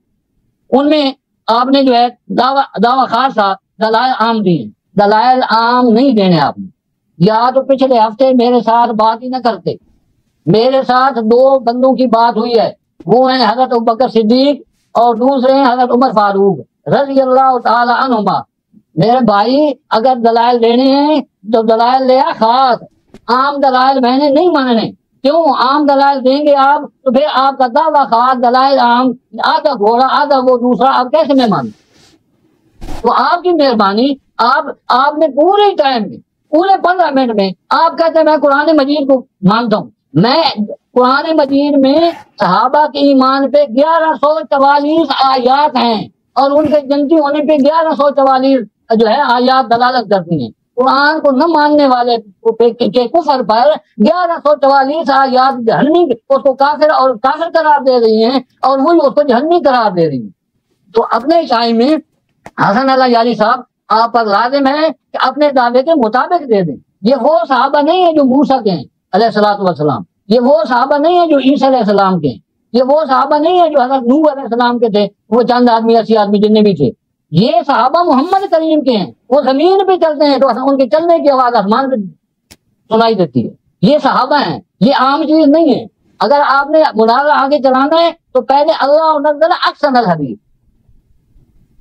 उनमें आपने जो है दावा खासा दलाइल आम दिए। दलाइल आम नहीं देने आपने। या तो पिछले हफ्ते मेरे साथ बात ही ना करते। मेरे साथ 2 बंदों की बात हुई है, वो हैं हज़रत अबू बकर सिद्दीक और दूसरे हैं हज़रत उमर फारूक रज़ी अल्लाह तआला अन्हुमा। मेरे भाई, अगर दलाइल लेने हैं तो दलाइल ले खास, आम दलाइल मैंने नहीं मानने। क्यों? आम दलाइल देंगे आप तो फिर आपका दावा खास, दलाइल आम, आधा घोड़ा आधा वो दूसरा, आप कैसे मैं मानूं? तो आपकी मेहरबानी, आपने पूरे टाइम में, पूरे 15 मिनट में आप कहते हैं मैं कुरान मजीद को मानता हूँ। मैं कुरान मजीद में सहाबा के ईमान पे 1144 आयात हैं, और उनके जन्नती होने पे 1144 जो है आयात दलालत करती हैं। कुरान को न मानने वाले के कुफर पर 1144 आयात जहन्नमी, उसको काफिर करार दे रही हैं, और वही उसको जहन्नमी करार दे रही हैं। तो अपने टाइम में हसन अल्लाह यारी साहब, आप पर लाजिम है कि अपने दावे के मुताबिक दे दें। ये वो सहाबा नहीं है जो मूसा के हैं अलैहिस्सलातु वस्सलाम, ये वो सहाबा नहीं है जो ईसा अलैहिस्सलाम के हैं, ये वो सहाबा नहीं है जो हज़रत नूह अलैहिस्सलाम के थे, वो चंद आदमी 80 आदमी जितने भी थे। ये सहाबा मोहम्मद करीम के हैं, वो जमीन पे चलते हैं तो उनके चलने की आवाज आसमान पे सुनाई देती है। ये सहाबा हैं, ये आम चीज नहीं है। अगर आपने मुनाज़रा आगे चलाना है तो पहले अल्लाह नज़्ज़ल अहसनल हदीस,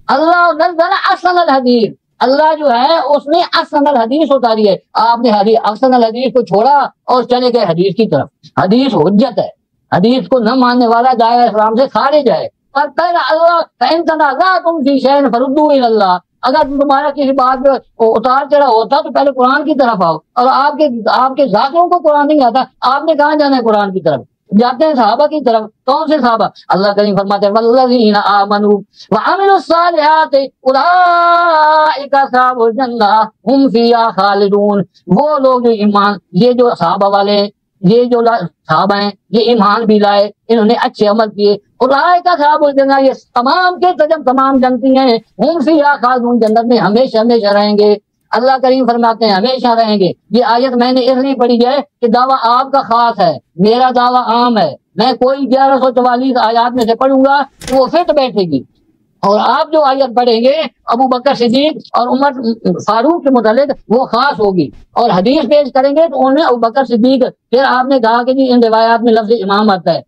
अल्लाह नज़्ज़ल अहसनल हदीस, अल्लाह जो है उसने अहसनल हदीस उतारी है। आपने अहसनल हदीस को छोड़ा और चले गए हदीस की तरफ। हदीस हुज्जत है, हदीस को न मानने वाला दायरा इस्लाम से खारिज है। पर पहले अल्लाह तुम फी शैइन फरुद्दू इलल्लाह, अगर तुम्हारा किसी बात पे उतार चढ़ा होता तो पहले कुरान की तरफ आओ। और आपके जातियों को कुरान नहीं आता, आपने कहाँ जाना है कुरान की तरफ? जाते हैं सहाबा की तरफ। कौन से सहाबा? अल्लाह करीम फरमाते हैं वल्लज़ीना आमनू व अमिलुस सालिहाति उलाइका अस्हाबुल जन्नह हुम फिहा खालिदून। वो लोग जो ईमान, ये जो सहाबा वाले, ये जो सहाबा हैं, ये ईमान भी लाए, इन्होंने अच्छे अमल किए, उलाइका अस्हाबुल जन्नह, ये तमाम के तमाम जनती हैं, हुम फिहा खालिदून, जन्नत में हमेशा हमेशा रहेंगे। अल्लाह करीम फरमाते हैं हमेशा रहेंगे। ये आयत मैंने इसलिए पढ़ी है कि दावा आपका खास है, मेरा दावा आम है। मैं कोई 1144 आयत में से पढ़ूंगा तो वो फिट बैठेगी, और आप जो आयत पढ़ेंगे अबू बकर सिद्दीक और उमर फारूक के मुतालिक वो खास होगी। और हदीस पेश करेंगे तो उन्हें अबू बकर सिद्दीक। फिर आपने कहा कि जी इन रिवायात में लफ्ज़ इमाम आता है।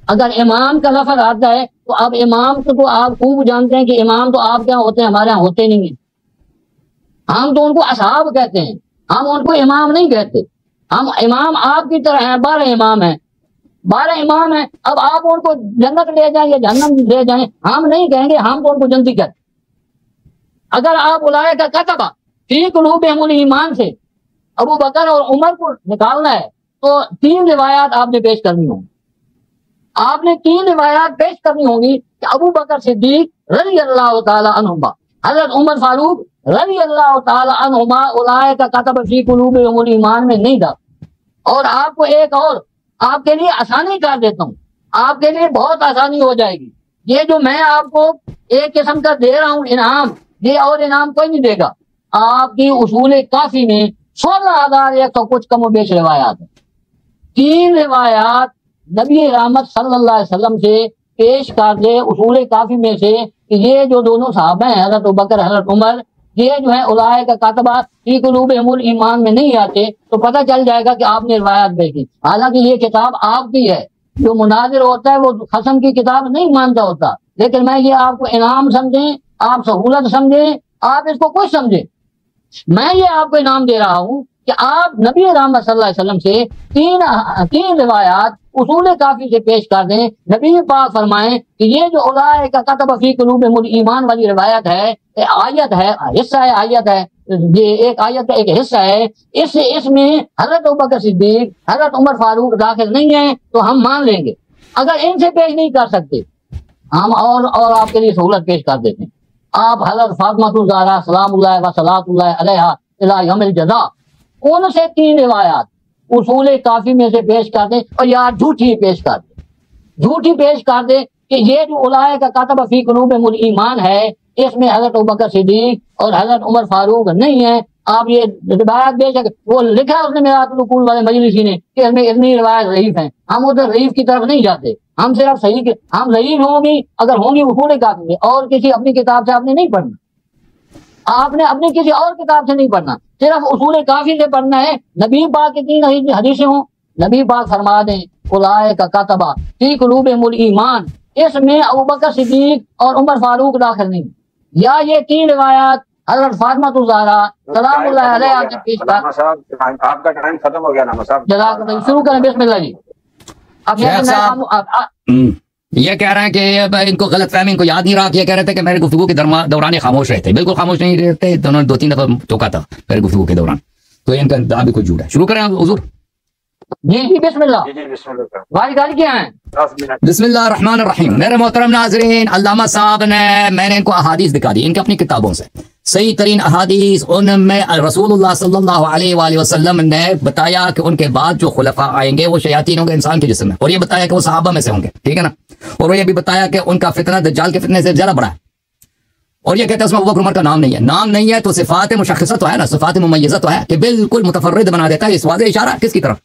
अगर इमाम का लफ्ज़ आता है तो अब इमाम को तो आप खूब जानते हैं कि इमाम तो आपके यहाँ होते हैं, हमारे यहाँ होते नहीं है। हम तो उनको असहाब कहते हैं, हम उनको इमाम नहीं कहते। हम इमाम आपकी तरह हैं, 12 इमाम हैं, 12 इमाम हैं। अब आप उनको जन्नत ले जाएं या जहन्नम ले जाएं, हम नहीं कहेंगे, हम तो उनको जन्नती कहते। अगर आप उलाए का कतबा फी कुलूबिहिमुल ईमान से अबू बकर और उमर को निकालना है तो 3 रिवायात आपने पेश करनी होगी। आपने 3 रिवायात पेश करनी होगी कि अबू बकर सिद्दीक रज़ी अल्लाह तआला अन्हुमा, हजरत उमर फारूक रज़ी अल्लाह तआला अन्हुमा उलाइका कतब फी कुलूबिहिमुल ईमान में नहीं था। और आपको एक और आपके लिए आसानी कर देता हूँ, आपके लिए बहुत आसानी हो जाएगी। ये जो मैं आपको एक किस्म का दे रहा हूँ इनाम, ये और इनाम कोई नहीं देगा। आपकी उसूल काफी में 16,100 कुछ कम और बेश रिवायात है। 3 रिवायात नबी रहमत सल्लल्लाहु अलैहि वसल्लम से पेश कर दे उसूल काफी में से कि ये जो दोनों साहबा हैं हजरत अबूबकर हजरत उमर, ये जो है उलाए का कातबा फी कुलूबिहिमुल ईमान में नहीं आते, तो पता चल जाएगा कि आपने रिवायात देखी। हालांकि ये किताब आपकी है, जो मुनाजिर होता है वो खसम की किताब नहीं मानता होता, लेकिन मैं ये आपको इनाम समझें, आप सहूलत समझें, आप इसको कुछ समझें, मैं ये आपको इनाम दे रहा हूँ कि आप नबी रहमत सल्लल्लाहु अलैहि वसल्लम से तीन रिवायात उसूल काफी से पेश कर दें। नबी पाक फरमाएं कि ये जो उलाए का कतब फी कुलूबिहिमुल ईमान वाली रिवायत है, आयत है, हिस्सा है, आयत है, ये एक आयत का एक हिस्सा है, इसमें हजरत अबूबकर सिद्दीक हजरत उमर फारूक दाखिल नहीं है, तो हम मान लेंगे। अगर इनसे पेश नहीं कर सकते हम और आपके लिए सहूलत पेश कर देते हैं। आप हजरत फातिमा ज़हरा सलामुल्लाह व सलातुल्लाह अलैहा इला यौमिल जज़ा, उनसे 3 रिवायात उसूल काफी में से पेश कर दें, और यार झूठी पेश कर दे, झूठी पेश कर दे कि ये जो उलाए का कतब फी कुलूबिहिमुल ईमान है, इसमें हजरत अबूबकर सिद्दीक और हजरत उमर फारूक नहीं है। आप ये रिवायत बेशक वो लिखा उसने मिरातुल उकूल वाले मजलिसी ने कि इसमें इतनी रिवायत रईफ है, हम उधर रईफ की तरफ नहीं जाते, हम सिर्फ सही के हम रईफ होंगी अगर होंगी उसूल काफी में, और किसी अपनी किताब से आपने नहीं पढ़ना, आपने अपनी किसी और किताब से नहीं पढ़ना, सिर्फ उसूल काफी से पढ़ना है। नबी पाक की 3 हदीसें हों, नबी पाक फरमा दें उलाए का कतबा फी कुलूबिहिमुल ईमान, इसमें अबूबकर सिद्दीक और उमर फारूक दाखिल नहीं, या ये 3 रिवायात हजरत फातिमा ज़हरा सलामुल्लाह अलैहा के पेश कर। आपका टाइम खत्म हो गया ना साहब, जज़ाकल्लाह, शुरू करें बिस्मिल्लाह जी। अब ये कह रहे हैं कि इनको गलत फहमी, इनको याद नहीं रहा कि ये कह रहे थे कि मेरे गुफ्तगू के दौरान खामोश रहते, बिल्कुल खामोश नहीं रहते, उन्होंने 2-3 दफा टोका था मेरे गुफ्तगू के दौरान, तो इनका दावा कुछ झूठ है। शुरू करें हुजूर? जी जी बिस्मिल्लाह। भाई गाली क्या है? बिस्मिल्लाह रहमान रहीम। मेरे मोहतरम नाज़रीन, अल्लामा साहब ने मैंने इनको अहादीस दिखा दी इनकी अपनी किताबों से, सही तरीन अहादीस। उनमें रसूलुल्लाह सल्लल्लाहु अलैहि वसल्लम ने बताया कि उनके बाद जो खुलफा आएंगे वो शयातीन होंगे इंसान के जिस्म में, और ये बताया कि वो सहाबा में से होंगे, ठीक है ना। और ये भी बताया कि उनका फितना दज्जाल के फितने से ज्यादा बड़ा है, और ये कहते हैं उसमें अबू बकर उमर का नाम नहीं है। नाम नहीं है तो सिफात मुशख्खिसा तो है ना, सिफात मुमय्यज़ा तो है कि बिल्कुल मुतफर्रिद बना देता है। इस वाज़ेह इशारा किसकी तरफ?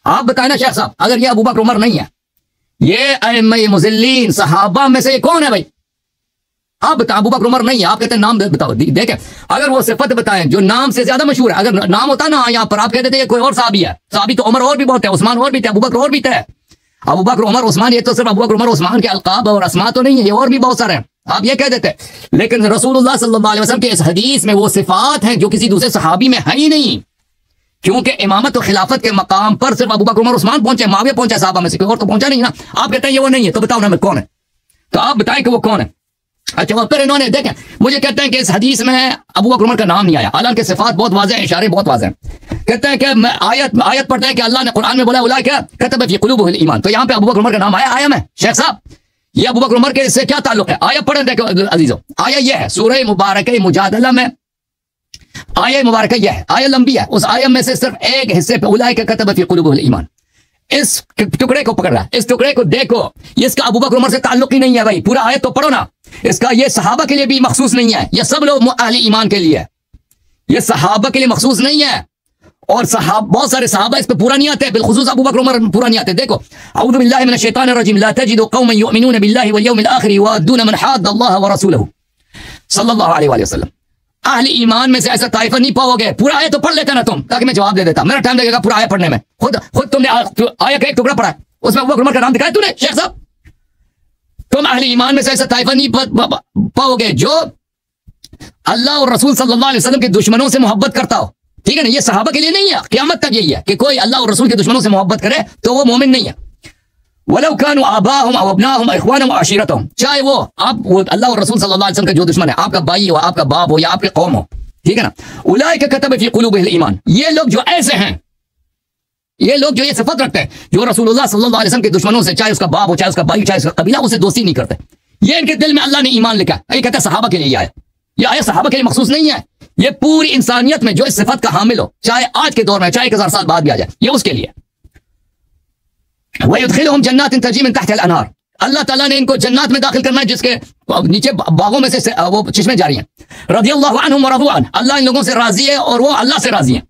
आप बताए ना शेख साहब, अगर ये अबू बकर उमर नहीं है, ये अइम्मा मुज़ल्लीन सहाबा में से कौन है भाई? आप बताओ, अबू बकर उमर नहीं है, आप कहते हैं नाम बताओ। देखें, अगर वो सिफत बताएं जो नाम से ज्यादा मशहूर है, अगर नाम होता ना यहाँ पर आप कहते थे कोई और साहबी है, साहबी तो उमर और भी बहुत है, उस्मान और भी थे, अबू बकर और भी थे। अबू बकर उमर उस्मान, ये तो सिर्फ अबू बकर उमर उस्मान के अलकाब और अस्मा तो नहीं है, ये और भी बहुत सारे हैं, आप ये कह देते। लेकिन रसूलुल्लाह सल्लल्लाहु अलैहि वसल्लम के इस हदीस में वो सिफात हैं जो किसी दूसरे सहाबी में है ही नहीं, क्योंकि इमामत और खिलाफत के मकाम पर सिर्फ अबू बकर उमर उस्मान पहुंचे, माविया पहुंचा, साहबा में से कोई और तो पहुंचा नहीं ना। आप कहते हैं ये वो नहीं है, तो बताओ ना कौन है, तो आप बताएं कि वो कौन है। अच्छा, वो फिर इन्होंने देखें, मुझे कहते हैं कि इस हदीस में अबू बकर उमर का नाम नहीं आया, हालांकि सिफात बहुत वाज़ेह हैं, इशारे बहुत वाज़ेह हैं। कहते हैं कि आयत पढ़ते हैं कि अल्लाह ने कुरान में बोला उलाए क्या कतब फी कुलूबिहिमुल ईमान, तो यहाँ पे अबू बकर उमर का नाम आया में? शेख साहब, ये अबू बकर उमर के इससे क्या ताल्लुक है? आया पढ़े देखो अजीजों, आया ये है सूरह मुबारक मुजादला में, आया मुबारक यह है, आया लंबी है, उस आयत में से सिर्फ एक हिस्से पे उलाए का कतब फी कुलूबिहिमुल ईमान, इस टुकड़े को पकड़ रहा है, इस टुकड़े को देखो, ये इसका अबू बकर उमर से ताल्लुक ही नहीं है भाई, पूरा आयत तो पढ़ो ना, इसका ये सहाबा के लिए भी मखसूस नहीं है, ये सब लोग अहले ईमान के लिए, ये सहाबा के लिए मखसूस नहीं है। और बहुत सारे सहाबा इस पे पूरा नहीं आते, बिलखुसूस अबू बकर उमर पूरा नहीं आते। देखो, अऊज़ु बिल्लाहि मिनश शैतानिर रजीम, ला तजिदु कौमन युमिनून बिल्लाहि वल यौमिल आखिर युवाद्दून मन हाद्द अल्लाह व रसूलहु सल्लल्लाहु अलैहि वसल्लम। अहले ईमान में से ऐसा ताइफा नहीं पाओगे। पूरा आयत तो पढ़ लेते ना तुम, ताकि मैं जवाब दे देता, मेरा टाइम लगेगा पूरा आयत पढ़ने में। खुद तुमने आयत का एक टुकड़ा पढ़ा है, उसमें अबू बकर उमर का नाम दिखाया तूने शेख साहब? तुम अहले ईमान में से ऐसा ताइफा नहीं पाओगे जो अल्लाह और रसूल सल्लल्लाहु अलैहि वसल्लम के दुश्मनों से मोहब्बत करता हो, ठीक है ना। ये सहाबा के लिए नहीं है, क़यामत तक यही है कि कोई अल्लाह और रसूल के दुश्मनों से मोहब्बत करे तो वो मोमिन नहीं है। वलौ कानु आबाहुम अव अबनाहुम व इख्वानुहुम व अशीरतहुम, चाहे वो अल्लाह और रसूल सल्लल्लाहु अलैहि वसल्लम का जो दुश्मन है, आपका भाई हो, आपका बाप हो, या आपके कौम हो, ठीक है ना। उलाइका कतब फी कुलूबिहिल ईमान, ये लोग जो ऐसे हैं, ये लोग जो ये सिफत रखते हैं, जो रसूलुल्लाह सल्लल्लाहु अलैहि वसल्लम के दुश्मनों से, चाहे उसका बाप हो, चाहे उसका भाई, चाहे उसका कबीला, उससे दोस्ती नहीं करते, ये इनके दिल में अल्लाह ने ईमान लिखा है। ये कहता है सहाबा के लिए आया, ये आया सहाबा के लिए मखसूस नहीं है, ये पूरी इंसानियत में जो इस सिफत का हामिल हो, चाहे आज के दौर में चाहे 1000 साल बाद भी आ जाए, ये उसके लिए। वयुदखिलुहुम जन्नातिन तजरी मिन तहतिहा अल-अनहार, अल्लाह ताला ने इनको जन्नत में दाखिल करना है जिसके नीचे बागों में से वो चश्मे जारी हैं। रज़ियल्लाहु अन्हुम व रज़ू अन, अल्लाह इन लोगों से राजी है और वो अल्लाह से राजी हैं।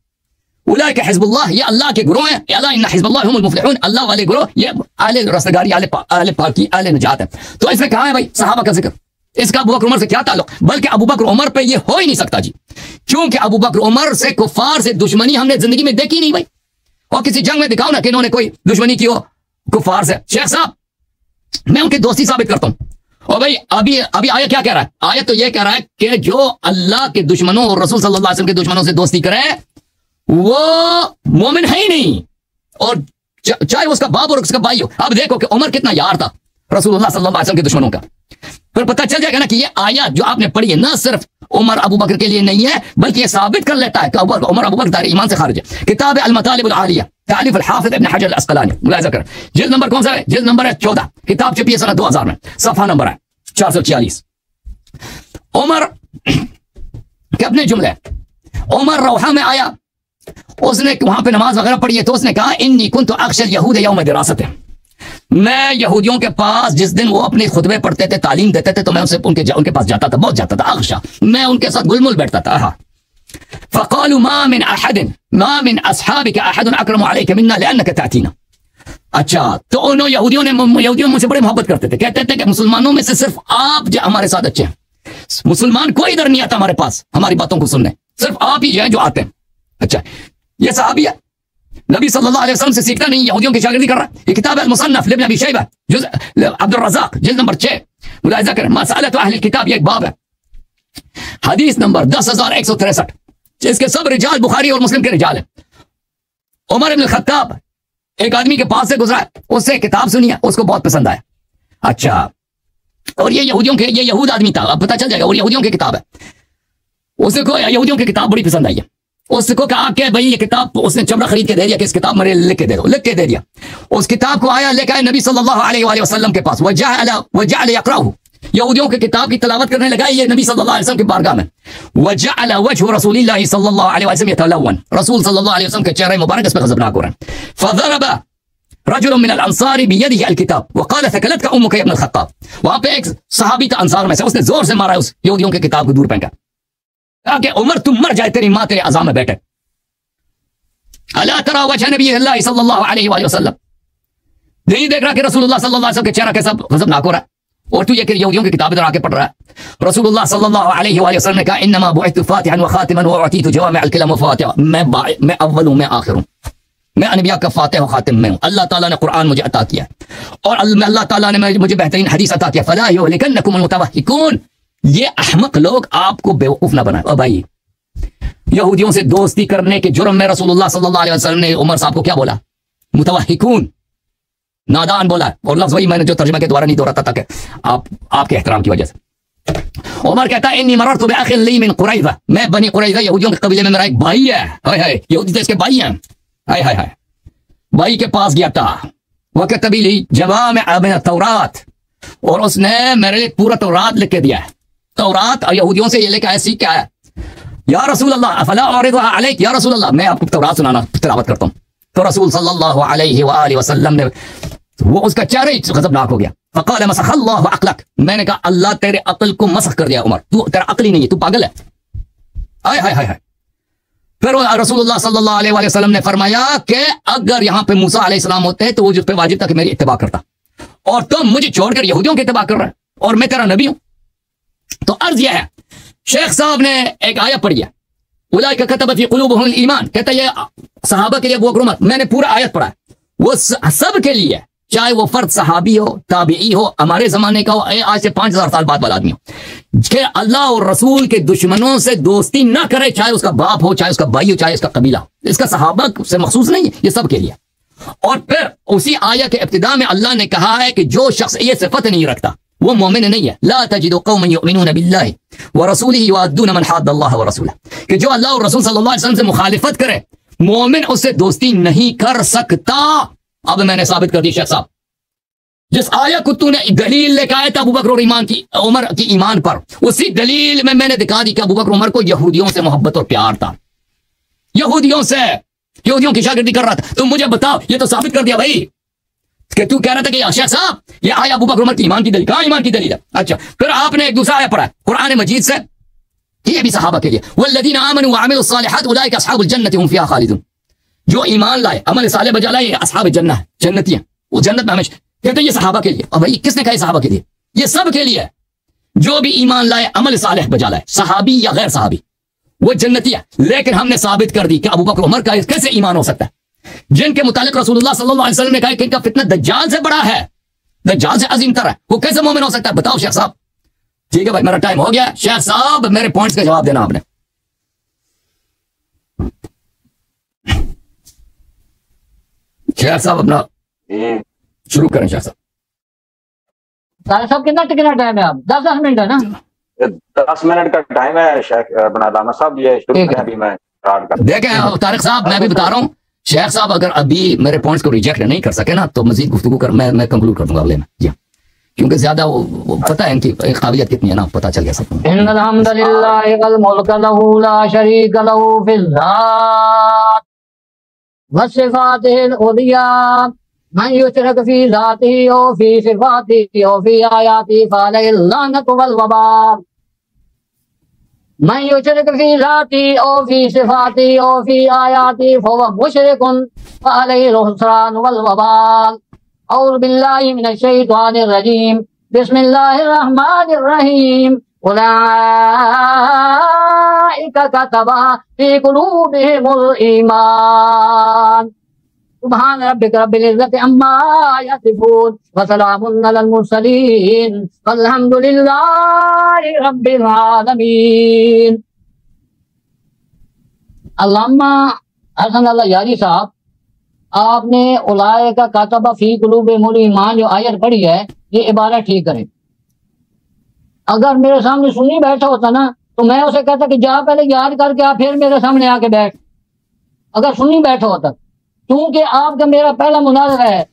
उलाइका हिज़्बुल्लाह, ये अल्लाह के गिरोह हैं। अला इन्ना हिज़्बुल्लाह हुमुल मुफ़्लिहून, अल्लाह वाले गिरोह ये आले रस्तगारी, आले पाकी, आले नजात है। तो इसमें कहाँ है भाई सहाबा का जिक्र? इसका अबू बकर उमर से क्या ताल्लुक? बल्कि अबू बकर उमर पे ये हो ही नहीं सकता जी, क्योंकि अबू बकर उमर से कुफार से दुश्मनी हमने जिंदगी में देखी नहीं भाई। और किसी जंग में दिखाओ ना कि इन्होंने कोई दुश्मनी की हो कुफार से। शेख साहब मैं उनकी दोस्ती साबित करता हूं। और भाई अभी अभी आयत क्या कह रहा है? आयत तो ये कह रहा है कि जो अल्लाह के दुश्मनों और रसूल सल्लल्लाहु अलैहि वसल्लम के दुश्मनों से दोस्ती करे वो मोमिन है ही नहीं, और चाहे उसका बाप और उसका भाई हो। अब देखो कि उमर कितना यार था रसूलुल्लाह सल्लल्लाहु अलैहि वसल्लम के दुश्मनों का। फिर पता चल जाएगा ना कि ये आयत जो आपने पढ़ी है ना सिर्फ उमर अबू बकर के लिए नहीं है, बल्कि ये साबित कर लेता है कि उमर अबू बकर दायरे ईमान से खारिज है। किताब अल-मतालिब अल-आलिया तालिफ अल-हाफिज इब्न हजर अल-अस्क़लानी, मुलाहिज़ा करें जिल्द नंबर कौन सा है? जिल्द नंबर है 14, किताब छपी है सन 2000 में, सफ़ा नंबर है 446। उमर के अपने जुमले, उमर रौहा में आया, उसने वहां पे नमाज वगैरह पढ़ी है, तो उसने कहा इन्नी कुन्तु अख्शल यहूद यौम दिरासत, मैं यहूदियों के पास जिस दिन वो अपने खुतबे पढ़ते थे, तालीम देते थे, तो मैं उनके पास जाता था, बहुत जाता था, अख्शा, मैं उनके साथ गुलमुल बैठता था। फ़क़ालू मा मिन अस्हाबिका अहदुन अकरमु अलैका मिन्ना लिअन्नका तातीना। अच्छा, तो उन यहूदियों मुझसे बड़े मोहब्बत करते थे, कहते थे कि मुसलमानों में से सिर्फ आप जो हमारे साथ अच्छे हैं, मुसलमान कोई इधर नहीं आता हमारे पास हमारी बातों को सुनने, सिर्फ आप ही जो आते हैं। अच्छा, ये सहाबी है, नबी सल्लल्लाहु अलैहि वसल्लम से सीखता नहीं, यहूदियों की शागिर्दी कर रहा है। ये किताब अल-मुसन्नफ लिब्न अबी शैबा जुज़ अब्दुल रज़ाक जिल्द नंबर 6, मुलाहिज़ा करें मसअलतु अहल किताब, ये एक बाब है, हदीस नंबर 10163, जिसके सब रिजाल बुखारी और मुस्लिम के रिजाल है। उमर इब्न खत्ताब एक आदमी के पास से गुजरा, उससे किताब सुनी है, उसको बहुत पसंद आया। अच्छा, और ये यहूद आदमी था, अब पता चल जाएगा, और यहूदियों की किताब है, उसको यहूदियों की किताब बड़ी पसंद आई है। उसको कहा कि भाई ये किताब, उसने चमड़ा खरीद के दे दिया कि इस किताब मेरे लिख के दे दो, लिख के दे दिया। उस किताब को आया लेकर आए नबी सल्लल्लाहु अलैहि वसल्लम के पास, वजअल यक़राहु, यहूदियों के किताब की तिलावत करने लगा ये नबी सल्लल्लाहु अलैहि वसल्लम की बारगाह में। वजअल वजहु रसूलिल्लाह सल्लल्लाहु अलैहि वसल्लम यतलवन, रसूल सल्लल्लाहु अलैहि वसल्लम के चेहरे मुबारक इस पे गज़बनाक हो रहे हैं। फज़रबा रजुलुन मिनल अंसारी बियदिही अल-किताब वक़ाल थकलतका उम्मुका या इब्न अल-खत्ताब, वहां पे एक सहाबी था अंसार में से, उसने जोर से मारा उस यहूदियों की किताब को दूर फेंका, कहा कि उमर तुम मर जाए, तेरी मां तेरे अज़ा में बैठे। अला तरा वजह नबी सल्लल्लाहु अलैहि वसल्लम, नहीं देख रहा कि रसूलुल्लाह सल्लल्लाहु अलैहि वसल्लम के चेहरा कैसा गज़बनाक हो रहा है, और तू ये कि यहूदियों की किताब इधर आके पढ़ रहा है। रसूलुल्लाह सल्लल्लाहु अलैहि वसल्लम ने कहा इन्नमा बुइतु फातिहन व खातिमन व उतीतु जवामिअल कलम व फातिहा, मैं अव्वल हूं, मैं आखिर हूं, मैं अनबिया का फातिह व खातिम में हूं। अल्लाह ताला ने कुरान मुझे अता किया और अल्लाह ताला ने मुझे बेहतरीन हदीस अता किया। फला युहलिकन्नकुमुल मुतवहिकून, ये अहमक लोग आपको बेवकूफ ना बनाए। और भाई यहूदियों से दोस्ती करने के जुर्म में रसूलुल्लाह सल्लल्लाहु अलैहि वसल्लम ने उमर साहब को क्या बोला? मुतवहिकून, नादान बोला। और लफ्ज़ वही मैंने जो तर्जुमा के द्वारा नहीं दोहराता था कि आपके एहतराम की वजह से। उमर कहता है इन्नी मररतु बिअखिन ली मिन कुरैज़ा, मैं बनी कुरैज़ा यहूदियों के कबीले में मेरा एक भाई है, हाय हाय, यहूदी तो इसके भाई हैं, हाय हाय हाय, भाई के पास गया था। वकतबी ली जवामिअ मिन तौरात, और उसने मेरे लिए पूरा तौरात लिख के दिया है। तौरात और यहूदियों से ये लेकर आया, सीख क्या है? या रसूल अल्लाह अफला उरिदुहा अलैक, या रसूल अल्लाह मैं आपको तौरात सुनाना तिलावत करता हूँ। तो रसूल सल्लल्लाहु अलैहि वालैहि वसल्लम ने, वो उसका चेहरा ही गज़बनाक हो गया। फ़क़ाल मसख़ल्लाहु अक़लक, मैंने कहा अल्लाह तेरे अक्ल को मसख कर दिया उमर, तू तेरा अक्ल ही नहीं है, तू पागल है। हाय हाय हाय हाय। फिर रसूलुल्लाह सल्लल्लाहु अलैहि वसल्लम ने फरमाया कि अगर यहाँ पे मूसा अलैहिस्सलाम होते हैं तो वो जिस पे वाजिब था कि मेरी इत्तिबा करता, और तुम मुझे छोड़कर यहूदियों की इत्तिबा कर रहे हैं, और मैं तेरा नबी हूं। तो अर्ज यह है, शेख साहब ने एक आयत पढ़ी है, उलाइका कतब फी कुलूबिहिमुल ईमान, कहता है ये सहाबा के लिए अबू बकर उमर, मैंने पूरा आयत पढ़ा है, वो सब के लिए, चाहे वो फर्द सहाबी हो, ताबीई हो, हमारे जमाने का हो, आज से 5000 साल बाद वाला आदमी हो, कि अल्लाह और रसूल के दुश्मनों से दोस्ती ना करे, चाहे उसका बाप हो, चाहे उसका भाई हो, चाहे उसका कबीला हो। इसका सहाबा से मखसूस नहीं है, ये सब के लिए। और फिर उसी आयत के इब्तिदा में अल्लाह ने कहा है कि जो शख्स ये सिफत नहीं रखता वो मोमिन नहीं है। ला तजिदु कौमन युमिनून बिल्लाहि व रसूलिही युअद्दून मन हद्दल्लाह व रसूलह, कि जो अल्लाह और रसूल सल्लल्लाहु अलैहि वसल्लम से मुखालिफत करे, मोमिन उससे दोस्ती नहीं कर सकता। अब मैंने साबित कर दी शेख साहब, जिस आयत को तूने दलील लेकर आया था अबू बकर और उमर की ईमान पर, उसी दलील में मैंने दिखा दी कि अबू बकर उमर को यहूदियों से मोहब्बत और प्यार था, यहूदियों की शागिर्दी कर रहा था। तुम मुझे बताओ, ये तो साबित कर दिया भाई कि तू कह रहा था कि शेख साहब ये आया अबू बकर उमर की ईमान की दलील, कहां ईमान की दलील है? अच्छा, फिर आपने एक दूसरा आया पढ़ा कुरान मजीद से, ये भी सहाबा के लिए, वल्लज़ीना आमनू व अमिलुस सालिहात उलाइका अस्हाबुल जन्नति हुम फिहा खालिदून। जो ईमान लाए, अमल साले बजा लाए, अस्हाब जन्नत है, जन्नती हैं, वो जन्नत में हमेशा। कहते ये सहाबा के लिए। और भाई किसने कहा सहाबा के लिए? ये सब के लिए है। जो भी ईमान लाए, अमल सालेह बजा लाए, सहाबी या गैर सहाबी, वो जन्नती है। लेकिन हमने साबित कर दी कि अबू बकर उमर का कैसे ईमान हो सकता है, जिनके मुतालिक रसूलुल्लाह सल्लल्लाहु अलैहि वसल्लम ने कहा कि इनका फितना दज्जाल से बड़ा है, दज्जाल से अजीम तर है, वो कैसे मोमिन हो सकता है? बताओ शेख साहब। ठीक है भाई, मेरा टाइम हो गया। शेख साहब मेरे पॉइंट्स का जवाब देना आपने। शेख साहब अपना शुरू करें। शेख साहब कितना टाइम है? आप 10 मिनट है ना? 10 मिनट का टाइम है शेख अपना दामा साहब, ये शुरू करें अभी मैं स्टार्ट कर। देखें तारिक साहब, मैं भी बता रहा हूँ, शेख साहब अगर अभी मेरे पॉइंट्स को रिजेक्ट नहीं कर सके ना, तो मजीद गुफ्तगू कर मैं कंक्लूड कर दूंगा अगले में जी, क्योंकि ज्यादा वो पता है इनकी काबिलियत कितनी है ना, पता चल गया सबको। इन्नल हम्दुलिल्लाहि वल मुल्कु लहू ला शरीका लहू फिल ज़ात व सिफ़ातिल उलिया मन युशरिक फी ज़ातिही औ फी सिफ़ातिही औ फी आयातिही फअलैहि लानतु वल वबाल। मन युशरिक फी ज़ातिही औ फी सिफ़ातिही औ फी आयातिही फहुव मुशरिकुन फअलैहि ख़ुस्रान वल वबाल। औज़ु बिल्लाहि मिनश शैतानिर रजीम। बिस्मिल्लाहिर रहमानिर रहीम। उलाइका कतबा फी कुलूबिहिमुल ईमान। सुब्हान रब्बिका रब्बिल इज़्ज़ति अम्मा यसिफून व सलामुन अलल मुरसलीन वल्हम्दुलिल्लाहि रब्बिल आलमीन। अल्लामा हसन अल्लाह यारी साहब, आपने उलाइका कतबा फी कुलूबिहिमुल ईमान जो आयत पढ़ी है, ये इबारत ठीक करें। अगर मेरे सामने सुन्नी बैठा होता ना, तो मैं उसे कहता कि जा पहले याद करके आप फिर मेरे सामने आके बैठ। अगर सुन्नी बैठा होता, क्योंकि आपका मेरा पहला मुनाज़रा है,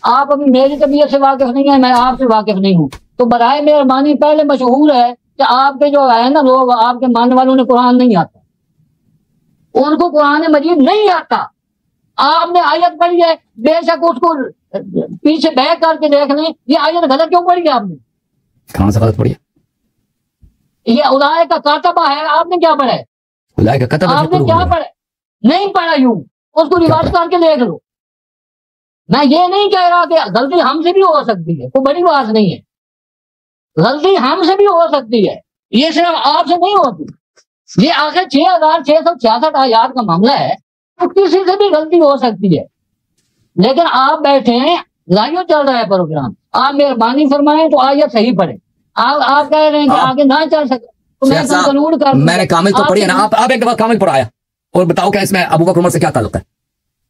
आप अभी मेरी तबीयत से वाकिफ नहीं है, मैं आपसे वाकिफ नहीं हूँ, तो बराए मेहरबानी पहले मशहूर है कि आपके जो है ना लोग, आपके मानने वालों ने कुरान नहीं आता, उनको कुरान मजीद नहीं आता। आपने आयत पढ़ी है, बेशक उसको पीछे बैक करके देख लें, ये आयत गलत क्यों पढ़ी है आपने? कहां से गलत पढ़ी है? ये उलाइका कतबा है, आपने क्या पढ़ा है? उलाइका कतबा आपने क्या पढ़ा? नहीं पढ़ा, यूं उसको रिवर्स करके देख लो। मैं ये नहीं कह रहा कि गलती हमसे भी हो सकती है, कोई बड़ी बात नहीं है, गलती हमसे भी हो सकती है, ये सिर्फ आपसे नहीं होती। ये आखिर 6666 आयात का मामला है, तो किसी से भी गलती हो सकती है। लेकिन आप बैठे हैं, लाइव चल रहा है प्रोग्राम, आप मेहरबानी फरमाएं तो आयत सही पढ़े। आप कह रहे हैं कि आगे ना चल सके, तो मैं कंक्लूड कर। मैंने कामिल तो पढ़ी है ना, आप एक दफा कामिल पढ़ाया और बताओ क्या इसमें अबू बकर उमर से क्या ताल्लुक है?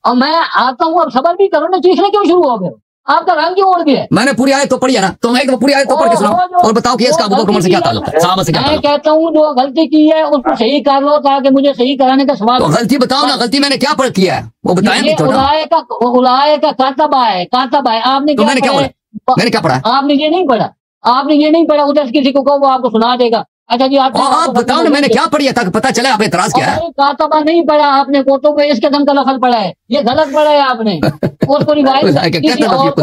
और मैं आता हूँ, अब सबर भी करो ना, चीखने क्यों शुरू हो गए? आपका रंग क्यों उड़ गया? मैंने पूरी आयत तो पढ़ी है ना, तो मैं एक पूरी आयत तो पढ़ के सुनाओ और बताओ कि इसका अबू बकर उमर से क्या ताल्लुक है, सहाबा से क्या ताल्लुक है? मैं कहता हूँ जो गलती की है उसको सही कर लो, ताकि मुझे सही कराने का सवाल। तो गलती बताओ ना, गलती मैंने क्या पढ़ किया है वो बताएं भी थोड़ा। उलाइका कतबा है, कतबा है, आपने तो मैंने क्या पढ़ा? मैंने क्या पढ़ा? आपने ये नहीं पढ़ा, आपने ये नहीं पढ़ा। उधर किसी को कहो, वो आपको सुना देगा। अच्छा जी, आप बताओ ना मैंने क्या पढ़ी है ताकि पता चले आप एतराज क्या है। कातबा नहीं पढ़ा आपने, कोटो पे इस किस्म का लफ्ज पढ़ा है, ये गलत पढ़ा है आपने। उसको रिवायत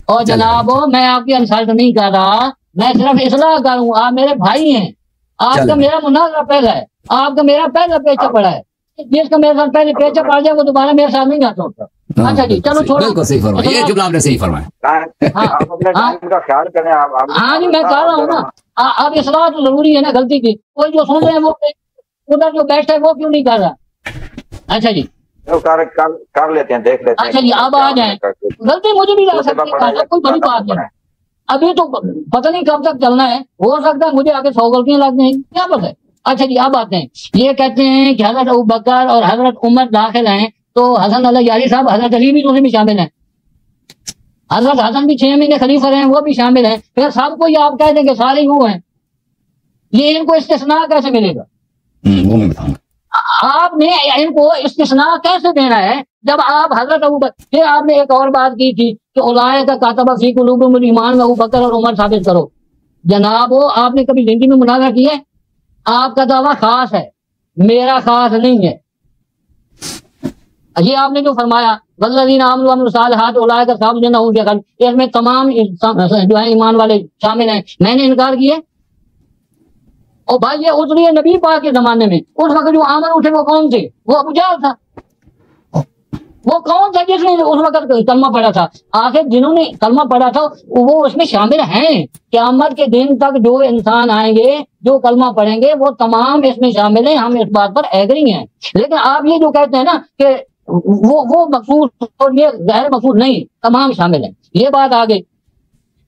और जनाब, मैं आपकी इंसल्ट नहीं कर रहा, मैं सिर्फ इसलाह करूँ। आप मेरे भाई हैं, आपका मेरा मुनाज़रा पहला है, आपका मेरा पहला पेचा पड़ा है। जिसका मेरे साथ पहले पेचा पड़ जाए वो दोबारा मेरे साथ नहीं आता होता। अच्छा जी, चलो छोड़ो। बिल्कुल सही फरमाया, ये जुमला आपने सही फरमाया। आप अपने टाइम का ख्याल करें। हाँ जी, मैं कह रहा हूँ ना, अब इसलाह तो जरूरी है ना गलती की। कोई जो सुन रहे हैं वो उधर जो बैठा है वो क्यों नहीं कर रहा? अच्छा जी, कर लेते हैं, देख लेते हैं। अच्छा जी, अब आ जाए। गलती मुझे भी लग सकती है, कोई बड़ी बात नहीं। अभी तो पता नहीं कब तक चलना है, हो सकता है मुझे आगे 100 गलतियां लग जाएंगी, क्या पता है। अच्छा जी, अब आते हैं। ये कहते हैं कि हजरत अबू बकर और हजरत उमर दाखिल हैं, तो हसन अल्लाह यारी साहब, हजरत अली भी उसमें शामिल हैं, हजरत हसन भी 6 महीने खलीफा रहे हैं, वो भी शामिल हैं। फिर सबको ये आप कह देंगे सारे यूं हैं, ये इनको इस्तिस्ना कैसे मिलेगा? वो मैं बताऊंगा। आपने इनको इस्तिस्ना कैसे देना है जब आप हजरत अबू बकर, फिर आपने एक और बात की थी कि उलाए का कातबा फी कुलूबिहिमुल ईमान में अबू बकर और उमर साबित करो। जनाब आपने कभी जिंदगी में मुनाज़रा किया है? आपका दावा खास है, मेरा खास नहीं है। ये आपने जो फरमाया वल्लज़ीना आमनू व अमिलुस सालिहात उलाए का साब जन्नत हूं फिहा, इसमें तमाम जो है ईमान वाले शामिल हैं। मैंने इनकार किया। और भाई ये उतरी है नबी पाक के जमाने में, उस वक्त जो आमन उठे वो कौन थे? वो अबू जहल था। वो कौन था जिसने उस वक्त कलमा पढ़ा था? आखिर जिन्होंने कलमा पढ़ा था वो उसमें शामिल हैं। क़यामत के दिन तक जो इंसान आएंगे जो कलमा पढ़ेंगे वो तमाम इसमें शामिल हैं, हम इस बात पर एग्री हैं। लेकिन आप ये जो कहते हैं ना कि वो मकसूद और ये गैर मकसूद, नहीं, तमाम शामिल हैं, ये बात आ गई।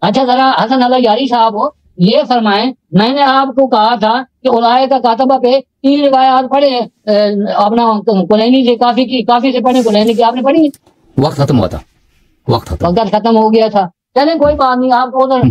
अच्छा जरा हसन अल्लाह यारी साहब हो ये फरमाएं, मैंने आपको कहा था कि उलाए का कातबा पे 3 रिवायात पढ़े अपना कुलैनी से, काफी से पढ़े, कुलैनी की आपने पढ़ी? वक्त खत्म हुआ था, वक्त खत्म हो गया था। चलें कोई बात नहीं, आपको उधर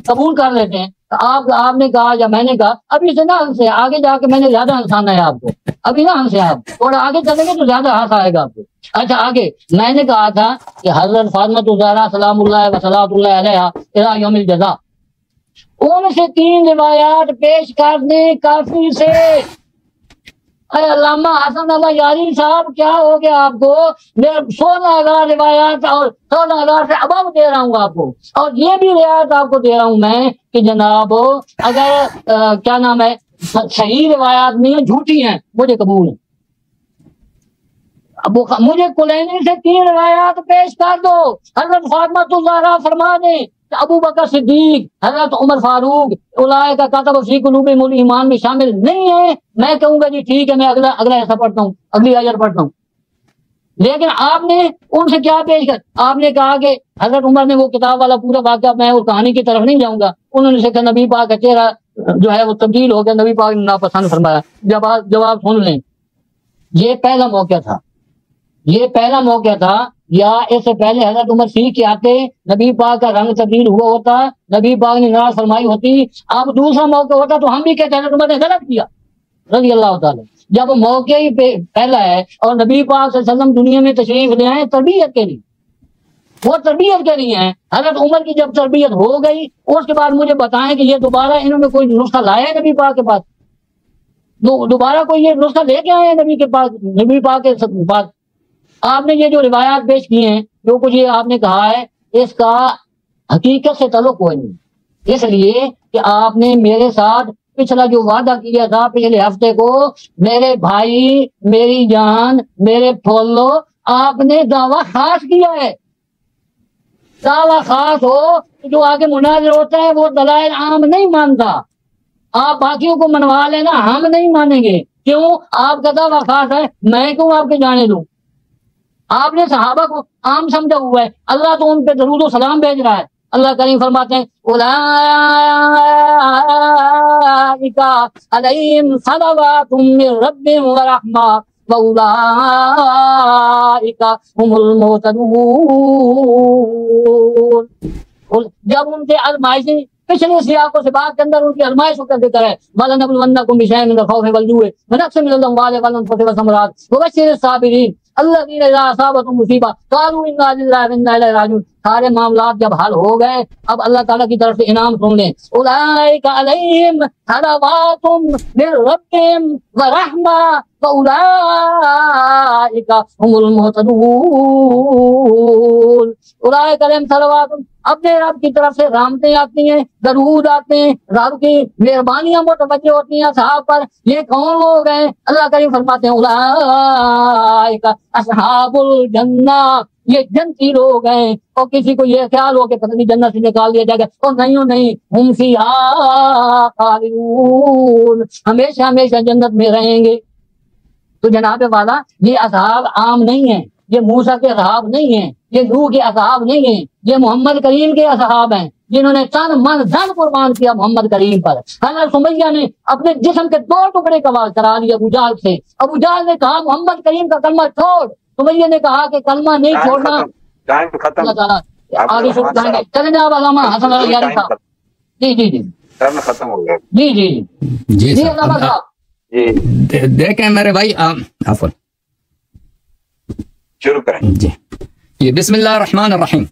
कबूल कर लेते हैं। आपने कहा या मैंने कहा, अभी से ना हमसे आगे जाके मैंने ज्यादा हंसाना है आपको। अभी ना हमसे आप थोड़ा आगे चलेंगे तो ज्यादा हंस आएगा आपको। अच्छा आगे मैंने कहा था कि हजरत फातिमा ज़हरा सलामुल्लाह व सलातुल्लाह अलैहा इला यौमिल जज़ा, उनसे 3 रिवायात पेश कर दें काफी से। अल्लामा हसन अल्लाह यारी साहब क्या हो गया आपको? मैं 16,000 रिवायात और 16,000 से अबव दे रहा हूँ आपको, और ये भी रिवायत आपको दे रहा हूँ मैं कि जनाब अगर क्या नाम है सही रिवायात नहीं है, झूठी हैं, मुझे कबूल है। अब मुझे कुलैनी से 3 रिवायात पेश कर दो। हजरत फातिमा ज़हरा फरमा दें अबू बकर सिद्दीक, हजरत उमर फारूक उलाए का कातब फी कुलूबिहिमुल ईमान में शामिल नहीं है। मैं कहूंगा जी ठीक है, मैं अगला ऐसा पढ़ता हूँ, अगली आयत पढ़ता हूँ। लेकिन आपने उनसे क्या पेश कर, आपने कहा कि हजरत उमर ने वो किताब वाला पूरा वाक़या, मैं उस कहानी की तरफ नहीं जाऊंगा, उन्होंने से कहा नबी पाक का चेहरा जो है वो तब्दील हो गया, नबी पाक ने नापसंद फरमाया। जवाब सुन लें, ये पहला मौका था, ये पहला मौका था, या इससे पहले हजरत उमर सीख के आते नबी पाक का रंग तब्दील हुआ होता, नबी पाक ने नाराज फरमाई होती। अब दूसरा मौका होता तो हम भी कहते हजरत उमर ने गलत किया रज़ी अल्लाह ताला। जब मौके ही पहला है और नबी पाक सल्लल्लाहु अलैहि वसल्लम दुनिया में तशरीफ ले आए तरबियत के लिए, वो तरबियत के लिए हैं। हजरत उमर की जब तरबियत हो गई उसके बाद मुझे बताएं कि ये दोबारा इन्होंने कोई नुस्खा लाया है नबी पाक के पास, दोबारा कोई ये नुस्खा लेके आए हैं नबी के पास, नबी पाक के पास? आपने ये जो रिवायात पेश किए हैं, जो कुछ ये आपने कहा है, इसका हकीकत से ताल्लुक कोई नहीं। इसलिए कि आपने मेरे साथ पिछला जो वादा किया था पिछले हफ्ते को, मेरे भाई, मेरी जान, मेरे फॉलो, आपने दावा खास किया है। दावा खास हो जो आगे मुनाज़िर होता है वो दलाइल आम नहीं मानता। आप बाकियों को मनवा लेना, हम नहीं मानेंगे। क्यों? आपका दावा खास है, मैं क्यों आपके जाने दूं? आपने सहाबा को आम समझा हुआ है, अल्लाह तो उन पे दरूद व सलाम भेज रहा है। अल्लाह करीम फरमाते हैं उलाइका अलैहिम सलवातुम मिर रब्बिहिम व रहमा व उलाइका हुमुल मुहतदून। जब उनके आज़माइशें पिछले सियाकों से बात के अंदर उनकी आज़माइश का जिक्र है, वलनबलुवन्नकुम बिशैइन मिनल खौफि वल जू'i व नक्सिम मिनल अम्वालि वल अनफुसि व समरात व बश्शिरिस साबिरीन अल्लज़ीना इज़ा असाबतहुम मुसीबा क़ालू इन्ना लिल्लाहि व इन्ना इलैहि राजिऊन। सारे मामलात जब हल हो गए, अब अल्लाह ताला की तरफ से इनाम सुन लें। उलाइका अलैहिम सलवातुम मिर रब्बिहिम व रहमा व उलाइका हुमुल मुहतदून। उलाइका अलैहिम सलवातुम, अपने रब की तरफ से रहमतें आती हैं, दरूद आते हैं, रब की मेहरबानियां मुतवज्जह होती हैं साहब पर। ये कौन लोग हैं? अल्लाह करीम फरमाते हैं उलाइका अस्हाबुल जन्ना, ये जन्नती लोग हैं। और किसी को ये ख्याल हो कि पता नहीं जन्नत से निकाल दिया जाएगा, और नहीं, हुम फीहा खालिदून, हमेशा हमेशा जन्नत में रहेंगे। तो जनाब वाला ये असहाब आम नहीं है, ये मूसा के असहाब नहीं है, ये नूह के असहाब नहीं है, ये मोहम्मद करीम के असहाब हैं जिन्होंने तन मन धन कुर्बान किया मोहम्मद करीम पर। हज़रत सुमैया ने अपने जिस्म के 2 टुकड़े करा लिए अबू जहल से। अबू जहल ने कहा मोहम्मद करीम का कलमा छोड़, सुमैया ने कहा कि कलमा नहीं छोड़ना। आगे शुरू करेंगे, चलें आप अल्लामा हसन अल्लाह यारी साहब। जी खत्म हो गया। जी अल्लामा साहब देखें मेरे भाई, शुरू करें जी। ये बिस्मिल्लाह रहमान रहीम।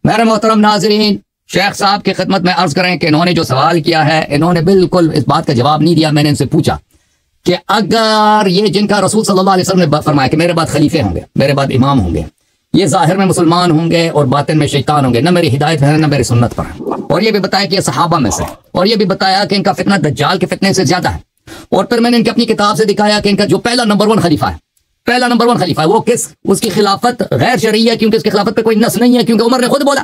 मेरे मोहतरम नाजरीन, शेख साहब की खिदमत में अर्ज करें कि इन्होंने जो सवाल किया है, इन्होंने बिल्कुल इस बात का जवाब नहीं दिया। मैंने इनसे पूछा कि अगर ये जिनका रसूल सल्लल्लाहु अलैहि वसल्लम ने फरमाया कि मेरे बाद खलीफे होंगे, मेरे बाद इमाम होंगे, ये जाहिर में मुसलमान होंगे और बातिन में शैतान होंगे, न मेरी हिदायत है न मेरी सुन्नत पर है। और ये भी बताया कि ये सहाबा में से, और ये भी बताया कि इनका फितना दज्जाल के फितने से ज्यादा है। और फिर मैंने इनकी अपनी किताब से दिखाया कि इनका जो पहला नंबर 1 खलीफा है, पहला नंबर 1 खलीफा है, वो किस, उसकी खिलाफत गैर शरई है, क्योंकि उसकी खिलाफत पे कोई नस नहीं है, क्योंकि उमर ने खुद बोला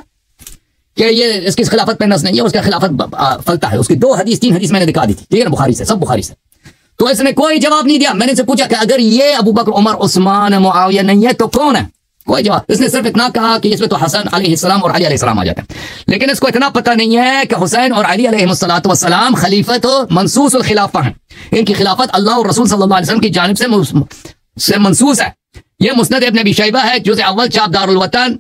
कि ये इसकी खिलाफत पे नस नहीं है, उसका खिलाफत फलता है। उसकी 2 हदीस 3 हदीस मैंने दिखा दी थी, ठीक है ना, बुखारी से, सब बुखारी से। तो इसने कोई जवाब नहीं दिया। मैंने इनसे पूछा कि अगर ये अबू बकर, उमर, उस्मान, मुआविया नहीं है तो कौन है? कोई जवाब। इसने सिर्फ इतना कहा कि इसमें तो हसन अलैहिस्सलाम और अली अलैहिस्सलाम आ जाते हैं, लेकिन इसको इतना पता नहीं है कि हुसैन और अली अलैहिस्सलाम खलीफत मंसूस खिलाफा हैं। इनकी खिलाफत अल्लाह और रसूल सल्लल्लाहु अलैहि वसल्लम की जानिब से मंसूस है। ये मुस्नद इब्न अबी शैबा है, जुज़ अव्वल, चाप दारुल वतन,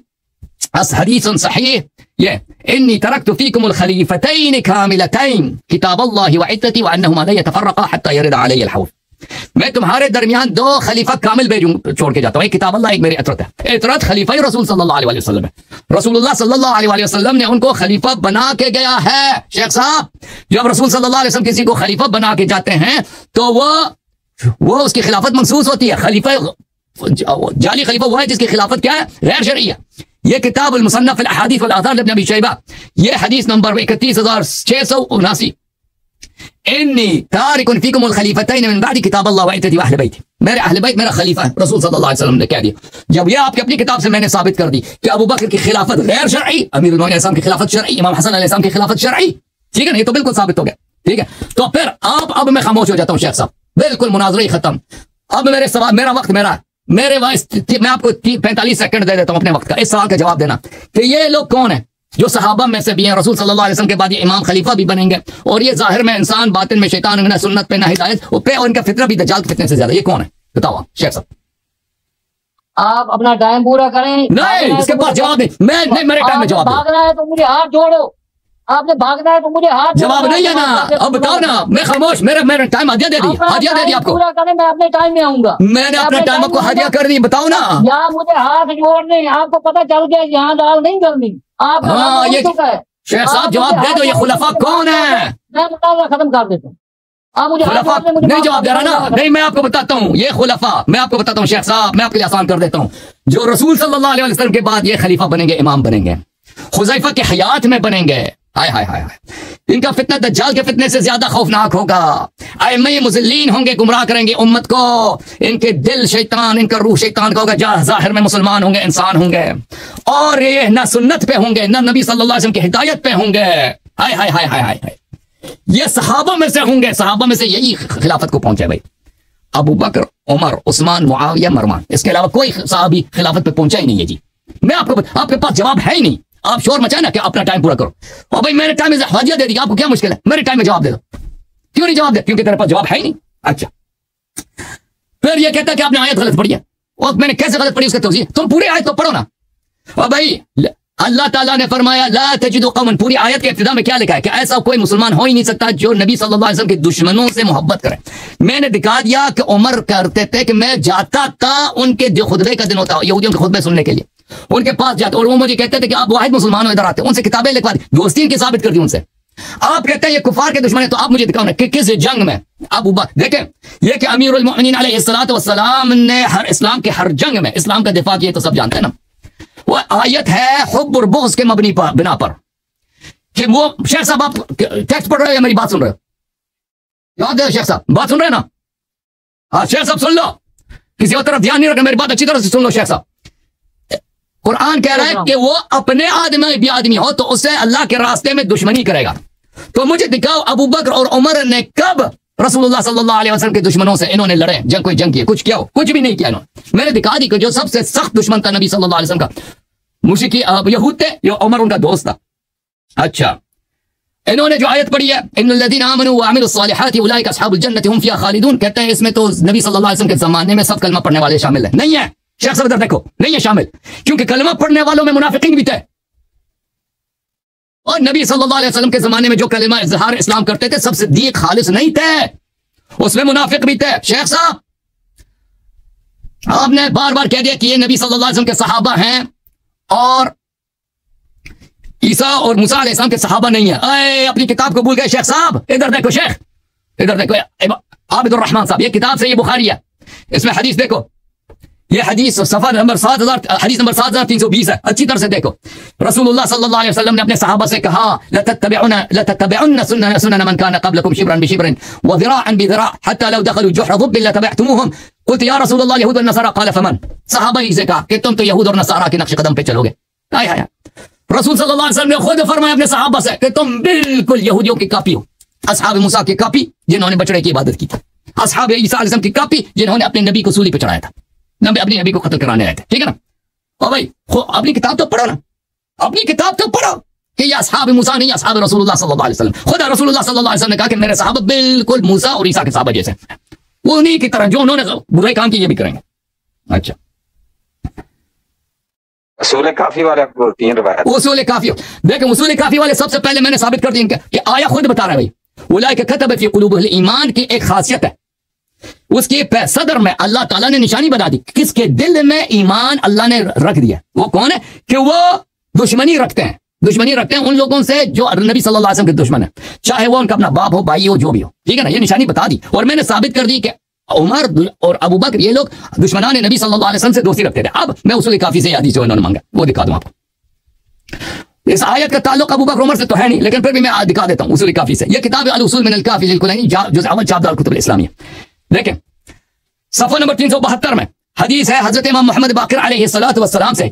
हदीस सहीह। ये इन्नी तरक्तु फीकुमुल खलीफतैन कामिलतैन किताबल्लाहि व इत्तती व अन्नहुमा ला यतफर्रका हत्ता यरिद अलैहि अल-हौज़। मैं तुम्हारे दरमियान 2 खलीफा कामिल छोड़ के जाता हूँ, एक किताब अल्लाह, एक मेरी इतरत है। इतरत खलीफा ही रसूल सल्लल्लाहु अलैहि वसल्लम है। रसूलुल्लाह सल्लल्लाहु अलैहि वसल्लम ने उनको खलीफा बना के गया है। शेख साहब, जब रसूल सल्लल्लाहु अलैहि वसल्लम किसी को खलीफा बना के जाते हैं तो वो उसकी खिलाफत मंसूस होती है। खलीफा, जाली खलीफा वो है जिसकी खिलाफत क्या है, गैर शरई है। ये किताब अल-मुसन्नफ अल-अहादीस वल आथार इब्न अबी शैबा, ये हदीस नंबर 31679, इन्नी तारिकुन फीकुमुल खलीफतैन मिन बादी किताबल्लाह व इत्तती व अहल बैती। मेरे अहल बैत मेरा खलीफा है, रसूल सल्लल्लाहु अलैहि वसल्लम ने कह दिया। जब ये आपकी अपनी किताब से मैंने साबित कर दी कि अबू बकर की खिलाफत गैर शरई, अमीरुल मोमिनीन अलैहिस्सलाम की खिलाफत शरई, इमाम हसन अलैहिस्सलाम की खिलाफत शरई, ठीक है ना, ये तो बिल्कुल साबित हो गया। ठीक है, तो फिर अब मैं खामोश हो जाता हूँ शेख साहब, बिल्कुल मुनाजरा ही खत्म। अब मेरे सवाल, मेरा वक्त, मेरे मैं आपको 45 सेकंड दे देता हूं अपने वक्त का, इस सवाल का जवाब देना कि ये लोग कौन है जो सहाबा में से भी हैं, रसूल सल्लल्लाहु अलैहि वसल्लम के बाद ये इमाम खलीफा भी बनेंगे, और ये जाहिर में इंसान, बातिन में शैतान, ना सुन्नत पे ना हिदायत पे, और इनका फितरा भी दज्जाल के फितने से ज्यादा। ये कौन है बताओ शेख साहब? आप अपना टाइम पूरा करें। नहीं, इसके पास जवाब नहीं, मैं मेरे टाइम में जवाब भागना है तो मुझे हाथ जोड़ो, आपने भागना है तो मुझे हाथ जवाब नहीं है ना। अब बताओ ना, मैं खामोश, मेरे टाइम हदिया दे दी, हदिया दे दी आपको। पूरा करें, मैं अपने टाइम में आऊंगा। मैंने अपने टाइम आपको हदिया कर दी, बताओ ना। यहाँ मुझे हाथ जोड़ने, आपको पता चल गया यहाँ दाल नहीं करनी। आप ये शेख साहब जवाब दे दो, ये खुलफा कौन है? मैं मुकाबला खत्म कर देता हूँ। आप मुझे खुलफा नहीं जवाब दे रहा ना। नहीं, मैं आपको बताता हूँ, ये खुलफा मैं आपको बताता हूँ शेख साहब, मैं आपके लिए आसान कर देता हूँ। जो रसूल सल्लल्लाहु अलैहि वसल्लम के बाद ये खलीफा बनेंगे, इमाम बनेंगे, हुज़ैफा के हयात में बनेंगे। हाय हाय हाय, इनका फितना दज्जाल के फितने से ज्यादा खौफनाक होगा। अइम्मे मुज़ल्लीन होंगे, गुमराह करेंगे उम्मत को, इनके दिल शैतान, इनका रूह शैतान का होगा। जाहिर में मुसलमान होंगे, इंसान होंगे, और ये ना सुन्नत पे होंगे, ना नबी सल्लल्लाहु अलैहि वसल्लम की हिदायत पे होंगे। हाय हाय हाय हाय हाय, ये सहाबा में से होंगे, सहाबा में से यही खिलाफत को पहुंचे भाई। अबू बकर, उमर, उस्मान, मुआविया, मरवान, इसके अलावा कोई सहाबी खिलाफत पे पहुंचा ही नहीं है जी। मैं आपके पास जवाब है ही नहीं। आप शोर मचाए ना कि अपना टाइम पूरा करो। और भाई मैंने टाइम में हदिया दे दी, आपको क्या मुश्किल है? मेरे टाइम में जवाब दे दो। क्यों नहीं जवाब दे? क्योंकि तेरे पास जवाब है ही नहीं। अच्छा, फिर ये कहता है कि आपने आयत गलत पढ़ी है। और मैंने कैसे गलत पढ़ी उसका तौसीह? तुम पूरी आयत तो पढ़ो ना। और भाई अल्लाह ताला ने फरमाया ला तजिदु कौमन, पूरी आयत के इब्तिदा में क्या लिखा है कि ऐसा कोई मुसलमान हो ही नहीं सकता जो नबी सल्लल्लाहु अलैहि वसल्लम के दुश्मनों से मोहब्बत करे। मैंने दिखा दिया कि उमर करते थे कि मैं जाता था उनके जो खुतबे का दिन होता, यहूदियों के खुतबे सुनने के लिए, उनके पास जाते, और वो मुझे कहते थे कि आप वाहिद मुसलमान हो, इधर आते, उनसे किताबें लिखवा दी, दोस्ती की साबित कर दी उनसे। आप कहते हैं ये कुफार के दुश्मन है, तो आप मुझे दिखाओ ना कि किस जंग में आप देखें, ये कि अमीरुल मोमिनीन अलैहिस्सलातु वस्सलाम ने हर इस्लाम के हर जंग में इस्लाम का दिफा किया, तो सब जानते हैं ना। वो आयत है हुब्ब और बुग़्ज़ के मबनी पर, बिना पर, कि वो शेख साहब आप टेक्स्ट पढ़ रहे हो या मेरी बात सुन रहे हो? याद है शेख साहब, बात सुन रहे हैं ना? हाँ शेख साहब सुन लो, किसी और तरफ ध्यान नहीं रखना, मेरी बात अच्छी तरह से सुन लो शेख साहब। कुरान कह रहा है कि वो अपने आदमी भी आदमी हो तो उससे अल्लाह के रास्ते में दुश्मनी करेगा। तो मुझे दिखाओ अबू बकर और उमर ने कब रसूलुल्लाह सल्लल्लाहु अलैहि वसल्लम के दुश्मनों से इन्होंने लड़े, जंग कोई जंग की, कुछ किया हो? कुछ भी नहीं किया इन्होंने। मैंने दिखा दी कि जो सबसे सख्त दुश्मन था नबी सल्लल्लाहु अलैहि वसल्लम का, मुशरिकी यहूद थे, ये उमर उनका दोस्त था। अच्छा, इन्होंने जो आयत पढ़ी है इन्नल्लज़ीना आमनू व अमिलुस सालिहाति उलाइका अस्हाबुल जन्नति हुम फिहा खालिदून, कहते हैं इसमें तो नबी सल्लल्लाहु अलैहि वसल्लम के जमाने में सब कलमा पढ़ने वाले शामिल है। नहीं है शेख साहब, इधर देखो, नहीं है शामिल, क्योंकि कलमा पढ़ने वालों में मुनाफिकीन भी थे, और नबी सल्लल्लाहु अलैहि वसल्लम के जमाने में जो कलमा इज़हार इस्लाम करते थे सब सिद्दीक खालिस नहीं थे, उसमें मुनाफिक भी थे। शेख साहब आपने बार बार कह दिया कि ये नबी सल्लल्लाहु अलैहि वसल्लम के सहाबा हैं और ईसा और मूसा अलैहिस्सलाम के सहाबा नहीं है। अरे अपनी किताब को भूल गए शेख साहब। इधर देखो शेख, इधर देखो आबिदुर रहमान साहब, ये किताब से ये बुखारी है, इसमें हदीस देखो, ये हदीस सफर नंबर 7000 हदीस नंबर 7320 है। अच्छी तरह से देखो। रसूलुल्लाह सल्लल्लाहु अलैहि वसल्लम ने अपने सहाबा से कहा, लतत्तबिउन्ना सुनन मन कान क़ब्लकुम शिब्रन बिशिब्रिन व ज़िराअन बिज़िरा' हत्ता लौ दखलू जुहरा ज़ुब्बिन लतबअतमुहुम। क़ुल्तु या रसूलल्लाह यहूद व नसारा, क़ाल फमन। सहाबा ही से कहा कि तुम तो यहूद और नसारा के नक्श कदम पे चलोगे। हाय हाय, रसूल सल्लल्लाहु अलैहि वसल्लम ने खुद फरमाया अपने सहाबा से कि तुम बिल्कुल यहूदियों की कॉपी हो, असहाब मूसा की कॉपी जिन्होंने बछड़े की इबादत की थी, असहाब ईसा अलैहिस्सलाम की कॉपी जिन्होंने अपने नबी को सूली पे चढ़ाया था, अपने नबी को कत्ल कराने आए थे। ठीक है ना? और भाई अपनी किताब तो पढ़ो ना, अपनी किताब तो पढ़ो कि ये असहाब मूसा नहीं, असहाब रसूलुल्लाह सल्लल्लाहु अलैहि वसल्लम। खुदा रसूलुल्लाह सल्लल्लाहु अलैहि वसल्लम ने कहा कि मेरे सहाबा बिल्कुल मूसा और ईसा के सहाबा जैसे, वो उन्हीं की तरह जो उन्होंने बुराई काम की ये भी करेंगे। अच्छा, उसूल काफी वाले आपको तीन रिवायत, उसूल काफी देखो, उसूल काफी वाले सबसे पहले मैंने साबित कर दिया कि आया खुद बता रहा है भाई, उलाइका कतब फी कुलूबिहिल ईमान की एक खासियत है, उसके सदर में अल्लाह ताला ने निशानी बना दी, किसके दिल में ईमान अल्लाह ने रख दिया। वो कौन है? कि वो दुश्मनी रखते हैं, दुश्मनी रखते हैं उन लोगों से जो नबी सल्लल्लाहु अलैहि वसल्लम के दुश्मन है, चाहे वो उनका अपना बाप हो, भाई हो, जो भी हो। ठीक है ना? ये निशानी बता दी और मैंने साबित कर दी कि उमर और अबू बकर ये लोग दुश्मनान नबी सल्लल्लाहु अलैहि वसल्लम से दोस्ती रखते थे। अब मैं उसूल काफी से हदीस जो उन्होंने मांगा वो दिखा दूं आपको। इस आयत का ताल्लुक अबू बकर उमर से तो है नहीं, लेकिन फिर भी मैं दिखा देता हूं उसूल काफी से। ये किताब अल उसूल मिनल काफी लिल कुलैनी जुज़ अव्वल चार दारुल कुतुब इस्लामिया। देखें सफ़ा नंबर 372 में हदीस है हजरत इमाम मोहम्मद बाकिर अलैहिस्सलातु वस्सलाम से,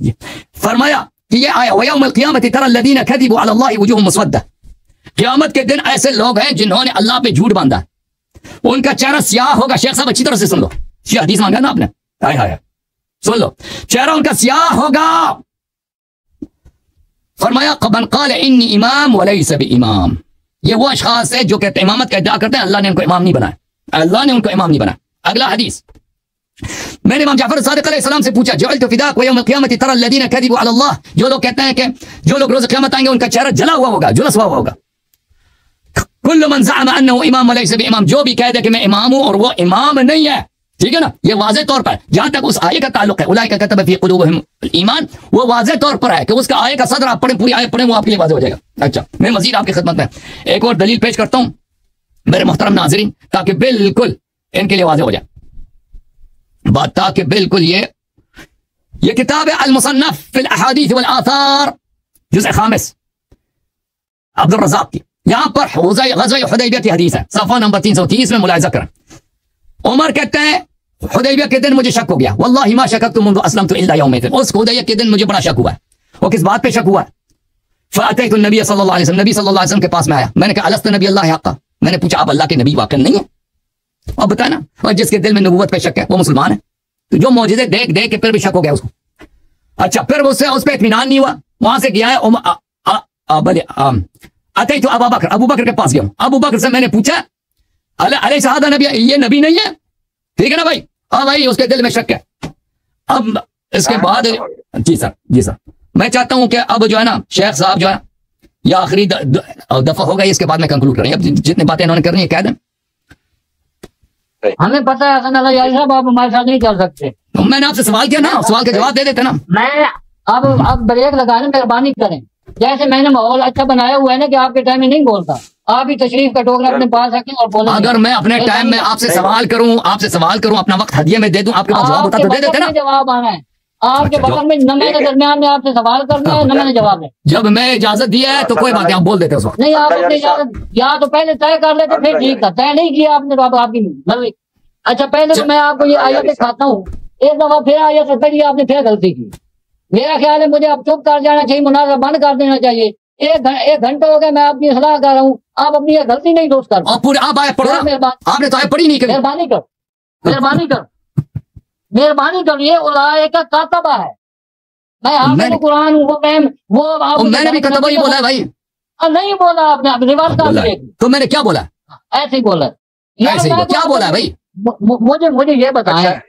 फरमाया कि ये आया वयौमल क़ियामति तरा अल्लज़ीना कज़िबू अला अल्लाहि वुजूहुहुम मुस्वद्दा। क़यामत के दिन ऐसे लोग हैं जिन्होंने अल्लाह पे झूठ बांधा, उनका चेहरा स्याह होगा। शेख साहब अच्छी तरह से सुन लो, ये हदीस मांगा ना आपने, हाय हाय सुन लो, चेहरा उनका स्याह होगा। फरमाया क़मन क़ाल इन्नी इमाम व लैसा बिइमाम। ये वो अशखास है जो कहते इमामत का इद्दा करते हैं, अल्लाह ने उनको इमाम नहीं बनाया, अल्लाह ने उनको इमाम नहीं बनाया। अगला हदीस, मैंने इमाम जाफर सादिक अलैहिस्सलाम से पूछा, जअलतु फिदाक व यौमल क़ियामति तरा अल्लज़ीना कज़िबू अला अल्लाह। जो लोग कहते हैं कि जो लोग रोज़ क़यामत आएंगे उनका चेहरा जला हुआ होगा, झुलसा हुआ होगा। कुल्लु मन ज़अम अन्नहु इमाम व लैसा बिइमाम, जो भी कह दे कि मैं इमाम हूं और वो इमाम नहीं है। ठीक है ना? ये वाज़ेह तौर पर जहां तक उस आयत का ताल्लुक है, उलाइका कतब फी कुलूबिहिम ईमान, वो वाज़ेह तौर पर है कि उसका आयत का सदर आप पढ़ें, पूरी आयत पढ़ें, वो आपके लिए वाज़ेह हो जाएगा। अच्छा, मैं मजीद आपकी खिदमत में एक और दलील पेश करता हूं मेरे मोहतरम नाज़रीन, ताकि बिल्कुल इनके लिए वाज़ेह हो जाए बात, ताकि बिल्कुल ये किताब है अल-मुसन्नफ फिल अहादीस वल आथार जुज़ खामिस अब्दुल रज़ाक की। यहां पर ग़ज़वा हुदैबिया की हदीस है, सफ़ा नंबर 330 में मुलाहिज़ा करें। उमर कहते हैं हुदैबिया के दिन मुझे शक हो गया, वल्लाहि मा शककतु मुंज़ु अस्लमतु इल्ला यौमैज़िन। उस हुदैबिया के दिन मुझे बड़ा शक हुआ है। वो किस बात पे शक हुआ है? फ़अतैतु नबी सल्लल्लाहु अलैहि वसल्लम, नबी सल्लल्लाहु अलैहि वसल्लम के पास में आया। मैंने कहा अलस्त नबी अल्लाह हक़्क़ा, मैंने पूछा आप अल्लाह के नबी वाकई नहीं है? अब बताया ना, और जिसके दिल में नबूवत पे शक है वो मुसलमान है। तो जो मौजूदे देख देख के फिर भी शक हो गया उसको। अच्छा, फिर उससे उस पर इत्मीनान नहीं हुआ, वहां से गया है अतैतु अबू बकर, अबू बकर के पास गया हूं। अबू बकर से मैंने पूछा अलैसा हाज़ा नबी, ये नबी नहीं है? ठीक है ना भाई? हाँ भाई, उसके दिल में शक है। अब इसके बाद जी सर मैं चाहता हूं कि अब जो है ना शेख साहब जो है या आखिरी दफा होगा, इसके बाद में कंक्लूड करेंगे। अब जितनी बातें इन्होंने करनी है कह दें। हमें पता है हसन अली साहब आप हमारे साथ नहीं चल सकते। तो मैंने आपसे सवाल किया ना, सवाल का जवाब दे देते ना। मैं अब ब्रेक लगाने मेहरबानी करें। जैसे मैंने माहौल अच्छा बनाया हुआ है ना कि आपके टाइम में नहीं बोलता, आप ही तशरीफ का टोकरा अपने पास रखें और बोलें। अगर मैं अपने टाइम में आपसे सवाल करूं, अपना वक्त हदिये में दे दूं, आपके पास जवाब होता तो दे देते ना। जवाब आना है आपके बगल में, न मैंने दरमियान में आपसे सवाल करना है न मैंने जवाब है। जब मैं इजाजत दिया है तो कोई बात नहीं, आप बोल देते उस वक्त। नहीं, आप अपनी इजाजत या तो पहले तय कर लेते, फिर ठीक था। तय नहीं किया आपने तो अब आपकी मर्जी। अच्छा, पहले तो मैं आपको ये आयत दिखाता हूँ, एक दफा फिर आयत से पहले आपने फिर गलती की। मेरा ख्याल है मुझे अब चुप कर जाना चाहिए, मुनाज़रा बंद कर देना चाहिए। एक घंटा हो गया मैं आपकी सलाह कर रहा हूँ, आप अपनी ये गलती नहीं दोस्त कर। आप आयत पढ़ो, आपने तो आयत पढ़ी नहीं। मेहरबानी कर, ये उलाए का कातबा है। मैं हाफिज़ कुरान हूँ, वो मैंने भी कतबा ही बोला है भाई। नहीं बोला आपने, रिवाज का तो मैंने क्या बोला? ऐसे ही बोला। क्या बोला भाई? मुझे ये बताएं,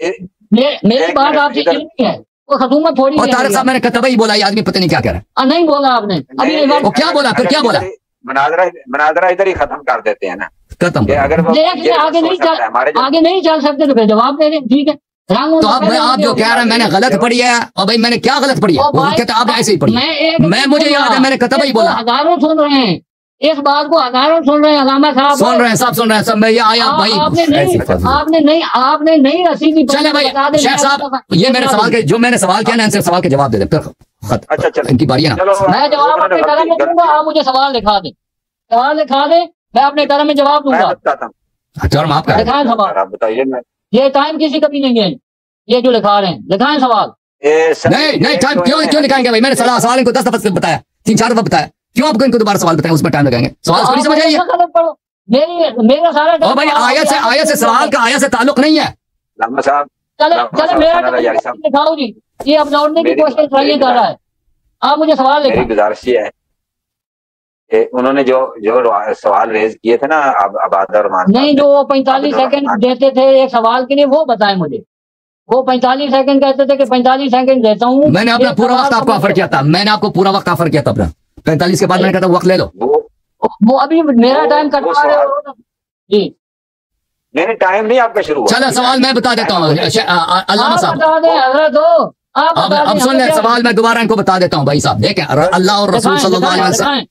मेरी बात आपसे इल्मी है, वो खसूमत थोड़ी। और तारिक साहब मैंने कतबा ही बोला, ये आदमी पता नहीं क्या कह रहा है। नहीं बोला आपने अभी। वो क्या बोला? फिर क्या बोला? मुनाज़रा इधर ही खत्म कर देते हैं ना, खत्म। अगर आगे नहीं चल सकते तो फिर जवाब दे दें, ठीक है। तो अब मैं आप जो कह रहे हैं मैंने गलत पढ़ी है, और भाई मैंने क्या गलत पढ़ी है? वो कहते हैं आपने ऐसे ही पढ़ी। मैं मुझे याद है मैंने कतई बोला। हजारों सुन रहे हैं इस बात को, हजारों सुन रहे हैं, अलामा साहब सुन रहे हैं, सब सुन रहे हैं, सब। मैं ये आया भाई आपने नहीं रसीदी। चले भाई शेख साहब, ये मेरे सवाल के जो मैंने सवाल किया ना, इनसे सवाल के जवाब दे दे। अच्छा चलो इनकी बारी है ना, मैं जवाब अपने कलम में दूंगा, आप मुझे सवाल लिखा दें, मैं अपने कलम में जवाब दूंगा। टर्म आपका लिखाएं सवाल, बताइए। ये टाइम किसी का भी नहीं है, ये जो लिखा रहे हैं, लिखाएं सवाल। नहीं टाइम क्यों लिखाएंगे भाई? मैंने सवाल इनको 10 दफा बताया, 3-4 दफा बताया, क्यों आपको इनको दोबारा सवाल बताएं? उसमें टाइम लगाएंगे? सवाल थोड़ी समझ आइए। मेरा सारा भाई आयत से सवाल का आयत से ताल्लुक नहीं है। चले मेरा लिखाओ जी, ये अब लौटने की कोशिश ट्राई कर रहा है, आप मुझे सवाल लिखा। मेरी गुजारिश ये है कि उन्होंने जो सवाल रेज किए थे ना आबाद और नहीं, जो वो 45 सेकंड देते थे एक सवाल के लिए, वो बताएं मुझे। वो 45 सेकंड कहते थे कि 45 सेकंड देता हूँ। मैंने अपना पूरा वक्त आपको ऑफर किया था, मैंने आपको पूरा वक्त ऑफर किया था अपना। 45 के बाद मैंने कहा था वक्त ले लो। वो अभी मेरा टाइम कटवा रहे हो जी। नहीं टाइम नहीं आपका शुरू हुआ। चलो सवाल मैं बता देता हूँ अल्लामा साहब। अब सुन ले सवाल, मैं दोबारा इनको बता देता हूँ भाई साहब। देखें, अल्लाह और रसूल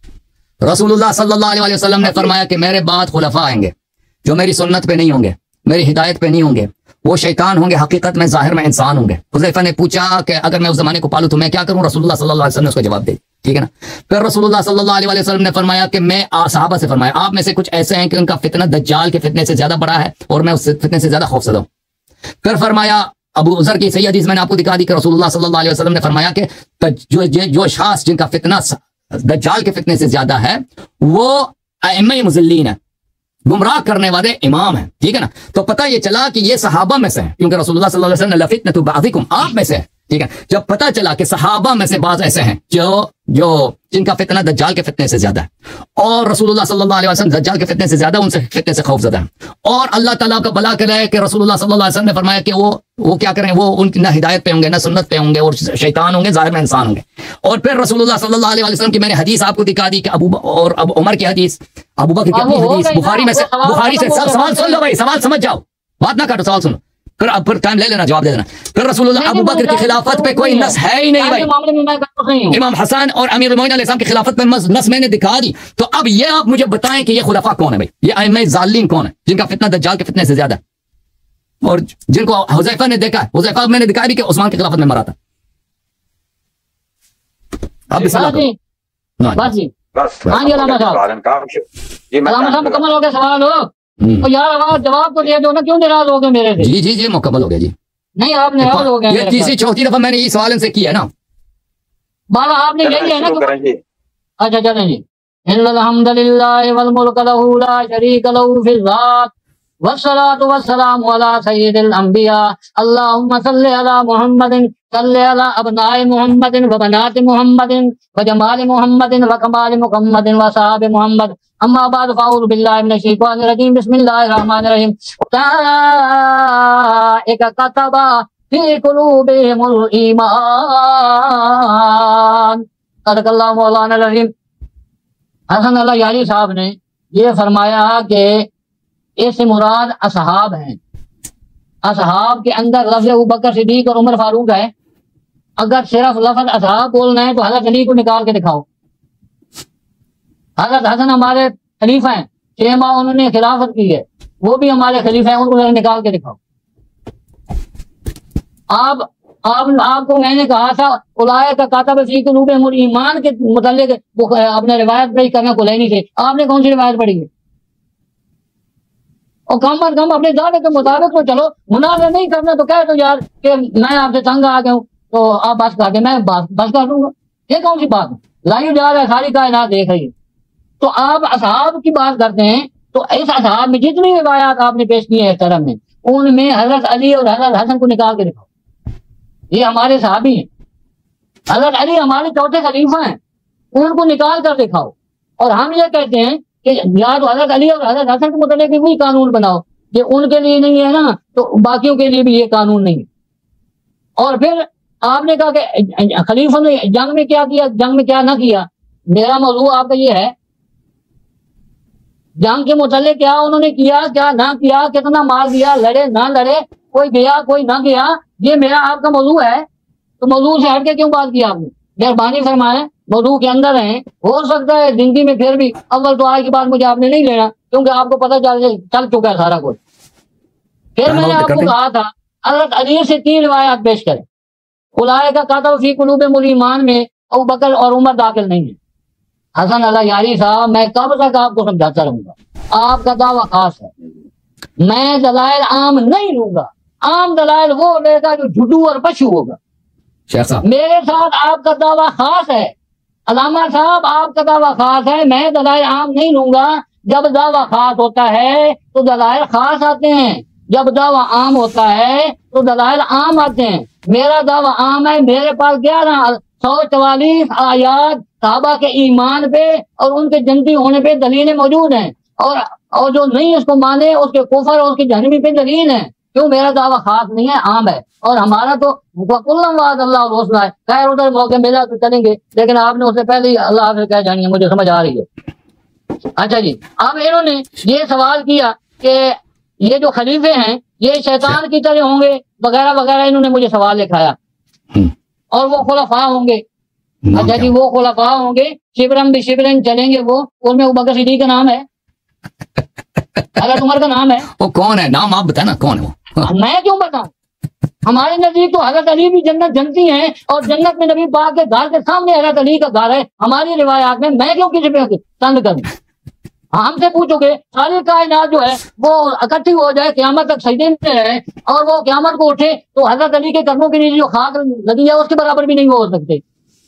रसूलुल्लाह सल्लल्लाहु अलैहि वसल्लम ने फरमाया कि मेरे बाद खुलफा आएंगे जो मेरी सुन्नत पे नहीं होंगे, मेरी हिदायत पे नहीं होंगे, वो शैतान होंगे, हकीकत में जाहिर में इंसान होंगे। हुज़ैफा ने पूछा कि अगर मैं उस जमाने को पालूं तो मैं क्या करूं? रसूलुल्लाह सल्लल्लाहु अलैहि वसल्लम ने उसका जवाब दे, ठीक है ना। फिर रसूलुल्लाह सल्लल्लाहु अलैहि वसल्लम ने फरमाया कि मैं सहाबा से फरमाया, आप में से कुछ ऐसे हैं कि उनका फितना दज्जाल के फितने से ज्यादा बड़ा है और मैं उस फितने से ज्यादा खौफज़दा हूं। फिर फरमाया, अबू उज़र की सही हदीस मैंने आपको दिखा दी कि रसूलुल्लाह सल्लल्लाहु अलैहि वसल्लम ने फरमाया कि जो शास जिनका फितना दज्जाल के फितने से ज्यादा है वो अइम्मा मुज़ल्लीन है, गुमराह करने वाले इमाम हैं, ठीक है ना। तो पता ये चला कि ये सहाबा में से है, क्योंकि रसूलुल्लाह सल्लल्लाहु अलैहि वसल्लम लफितनतु बादिकुम, आप में से है, ठीक है। जब पता चला कि सहाबा में से बाज ऐसे हैं जो जिनका फितना दज्जाल के फितने से ज्यादा है, और रसूलुल्लाह सल्लल्लाहु अलैहि वसल्लम दज्जाल के फितने से ज्यादा उनसे फितने से खौफज़दा है, और अल्लाह ताला का भला करे कि रसूलुल्लाह सल्लल्लाहु अलैहि वसल्लम ने फरमाया कि वो क्या करें, वो उनकी ना हिदायत पे होंगे ना सुन्नत पे होंगे और शैतान होंगे, जाहिर में इंसान होंगे। और फिर रसूलुल्लाह सल्लल्लाहु अलैहि वसल्लम की मैंने हदीस आपको दिखा दी कि अब उमर की हदीस, अबू बकर की अपनी हदीस, बुखारी से सवाल सुन लो भाई, सवाल समझ जाओ, बात ना काटो, सवाल सुनो। फिर टाइम ले लेना, जवाब दे देना। फिर रसूलुल्लाह अबू बकर की खिलाफत पे कोई नस है ही नहीं भाई। इमाम हसन और अमीर उल मोमिनीन अलैहिस्सलाम की खिलाफत पे नस मैंने दिखा दी। तो अब ये आप मुझे बताएं कि ये खुलफा कौन है भाई, ये अइम्मा ज़ालिमीन कौन है जिनका फितना दज्जाल के फितने से ज्यादा है और जिनको हुज़ैफा ने देखा है। हुज़ैफा मैंने दिखाया भी कि उस्मान की खिलाफत में मरा था। अब मुकम्मल हो गया सवाल हो तो यार आवाज जवाब तो दे दो ना, क्यों नाराज हो गए मेरे से? जी मुकम्मल हो गया जी। नहीं आप नाराज हो गए, ये तीसरी चौथी दफा मैंने ये सवाल इनसे किया है ना। बाला आपने यही है ना। अच्छा चलें जी। इन्नल हम्दुलिल्लाहि वल मुल्कु लहू ला शरीका लहू फिल ज़ात वस्सलातु वस्सलामु अला सय्यिदिल अंबिया अल्लाहुम्मा सल्लि अला मुहम्मदिन सल्लि अला अबनाए मुहम्मदिन व बनाते मुहम्मदिन व जमाल मुहम्मदिन व कमाल मुहम्मदिन व सहाबे मुहम्मद। अम्मा बाद फाउज़ु बिल्लाहि मिनश शैतानिर रजीम बिस्मिल्लाहिर रहमानिर रहीम। एक कतबा फी कुलूबिहिमुल ईमान। सदक़ल्लाहु मौलाना रहीम। हसन अल्लाह यारी साहब ने ये फरमाया कि इससे मुराद असहाब हैं। असहाब के अंदर लफ्ज़ अबू बकर सिद्दीक और उमर फारूक है। अगर सिर्फ लफ्ज़ असहाब बोलना है तो हज़रत अली को निकाल के दिखाओ। हज़रत हसन हमारे खलीफा हैं, 6 माह उन्होंने खिलाफत की है, वो भी हमारे खलीफा हैं, उनको निकाल के दिखाओ। आपको मैंने कहा था उलाए का कातब फी कुलूबिहिमुल ईमान के मुतालिक अपने रिवायत पेश करना कुलैनी से, आपने कौन सी रिवायत पढ़ी है? और कम अज कम अपने दावे के मुताबिक तो चलो, मुनाज़ा नहीं करना तो कह दो यार कि मैं आपसे तंग आ गया हूँ तो आप बस करके मैं बस कर दूंगा। ये कौन सी बात है? लाइव जा रहा है, सारी कायनात देख रही है। तो आप असहाब की बात करते हैं तो इस असहाब में जितनी रिवायात आपने पेश की है इस तरह में, उनमें हजरत अली और हजरत हसन को निकाल के दिखाओ। ये हमारे सहाबी हैं, हजरत अली हमारे चौथे खलीफा हैं, उनको निकाल कर दिखाओ। और हम ये कहते हैं कि या तो हजरत अली और हजरत हसन के मुताबिक भी वही कानून बनाओ, ये उनके लिए नहीं है ना तो बाकियों के लिए भी ये कानून नहीं है। और फिर आपने कहा कि खलीफा ने जंग में क्या किया, जंग में क्या ना किया। मेरा मौजू आपका ये है, जंग के मुतालिक क्या उन्होंने किया, क्या ना किया, कितना मार दिया, लड़े ना लड़े, कोई गया कोई ना गया, ये मेरा आपका मौजू है, तो मौजू से हट के क्यों बात की आपने? मेहरबानी फरमाए, मौजू के अंदर है। हो सकता है जिंदगी में फिर भी अव्वल तो आज की बात मुझे आपने नहीं लेना, क्योंकि आपको पता चल चुका है सारा कुछ। फिर मैंने आपको कहा था हज़रत अली से 3 रिवायात पेश करें। उलाए का कातल फी कुलूब मुलीमान में अबू बकर और उमर दाखिल नहीं है। हसन अल्लाह यारी साहब, मैं कब तक आपको समझाता रहूंगा, आपका दावा खास है, मैं दलाइल आम नहीं लूंगा। आम दलाइल वो लेगा जो झुड्डू और पशु होगा। मेरे साथ आपका दावा खास है अलामा साहब, आपका दावा खास है, मैं दलाइल आम नहीं लूंगा। जब दावा खास होता है तो दलाइल खास आते हैं, जब दावा आम होता है तो दलाइल आम आते हैं। मेरा दावा आम है, मेरे पास 1144 आयात साहबा के ईमान पे और उनके जन्नती होने पे दलीलें मौजूद हैं, और जो नहीं इसको माने उसके कुफर और उसकी जहन्नमी पे दलील है। क्यों? मेरा दावा खास नहीं है, आम है, और हमारा तो अल्लाह है। खैर उधर मौके मिला तो चलेंगे, लेकिन आपने उससे पहले ही अल्लाह हाफ़िज़ कह जानी है, मुझे समझ आ रही है। अच्छा जी, अब इन्होंने ये सवाल किया कि ये जो खलीफे हैं ये शैतान की तरह होंगे वगैरह वगैरह, इन्होंने मुझे सवाल लिखाया, और वो खुलफा होंगे। अच्छा जी, वो खुलफा होंगे, शिबरम भी शिबरन चलेंगे वो, उनमें अबू बकर सिद्दीक़ का नाम है, हज़रत उमर का नाम है। वो कौन है? नाम आप बताए ना, कौन है वो? मैं क्यों बताऊं? हमारे नजदीक तो हज़रत अली भी जन्नत जनती हैं, और जन्नत में नबी पाक के घर के सामने हज़रत अली का घर है हमारी रिवायात में। मैं क्यों किसी पे तंग करूं? हमसे पूछोगे सारी कायनात जो है वो इकट्ठी हो जाए, क़यामत तक सजदे में रहे, और वो क़यामत को उठे, तो हज़रत अली के कदमों के नीचे जो खाक लगी है उसके बराबर भी नहीं हो सकते।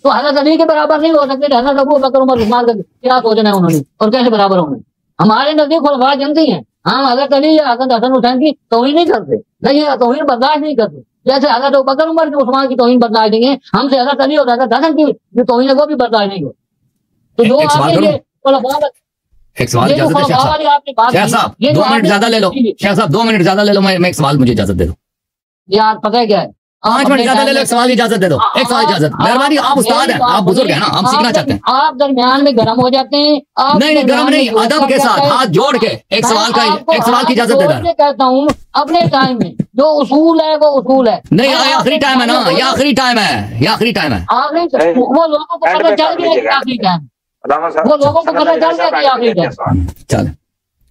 तो हज़रत अली के बराबर नहीं हो सकते, हज़रत अबू बकर उमर उस्मान का क्या सोचना है उन्होंने, और कैसे बराबर होंगे? हमारे नजदीक खुलफा जनती हैं, हम हज़रत अली या हज़रत हसन हुसैन की तौहीन नहीं करते, नहीं तौहीन बर्दाश्त नहीं करते। जैसे हज़रत अबू बकर उमर उस्मान की तौहीन बर्दाश्त नहीं है, हमसे हज़रत अली और हज़रत हसन की जो तौहीन है वो भी बर्दाश्त नहीं हो। तो जो आपने ये एक सवाल इजाजत है शेख साहब, 2 मिनट ज्यादा ले लो शेख साहब, 2 मिनट ज्यादा ले लो, मैं एक सवाल, मुझे इजाजत दे दो यार। पता है क्या है, 5 मिनट ज्यादा ले लो, एक सवाल इजाजत दे दो, एक सवाल इजाजत, मेहरबानी, आप उस्ताद हैं, आप बुजुर्ग हैं ना, हम सीखना चाहते हैं। आप दरमियान में गर्म हो जाते हैं। नहीं गर्म नहीं, अदब के साथ हाथ जोड़ के एक सवाल की इजाजत दे रहा कहता हूँ, अपने टाइम में जो उसूल है वो उसूल है। नहीं, आखिरी टाइम है ना, ये आखिरी टाइम है, ये आखरी टाइम है। आखिरी वो लोगों को पता चल गया कि आखिरी टाइम, वो लोगों को पता चल गया कि आखिरी टाइम। चल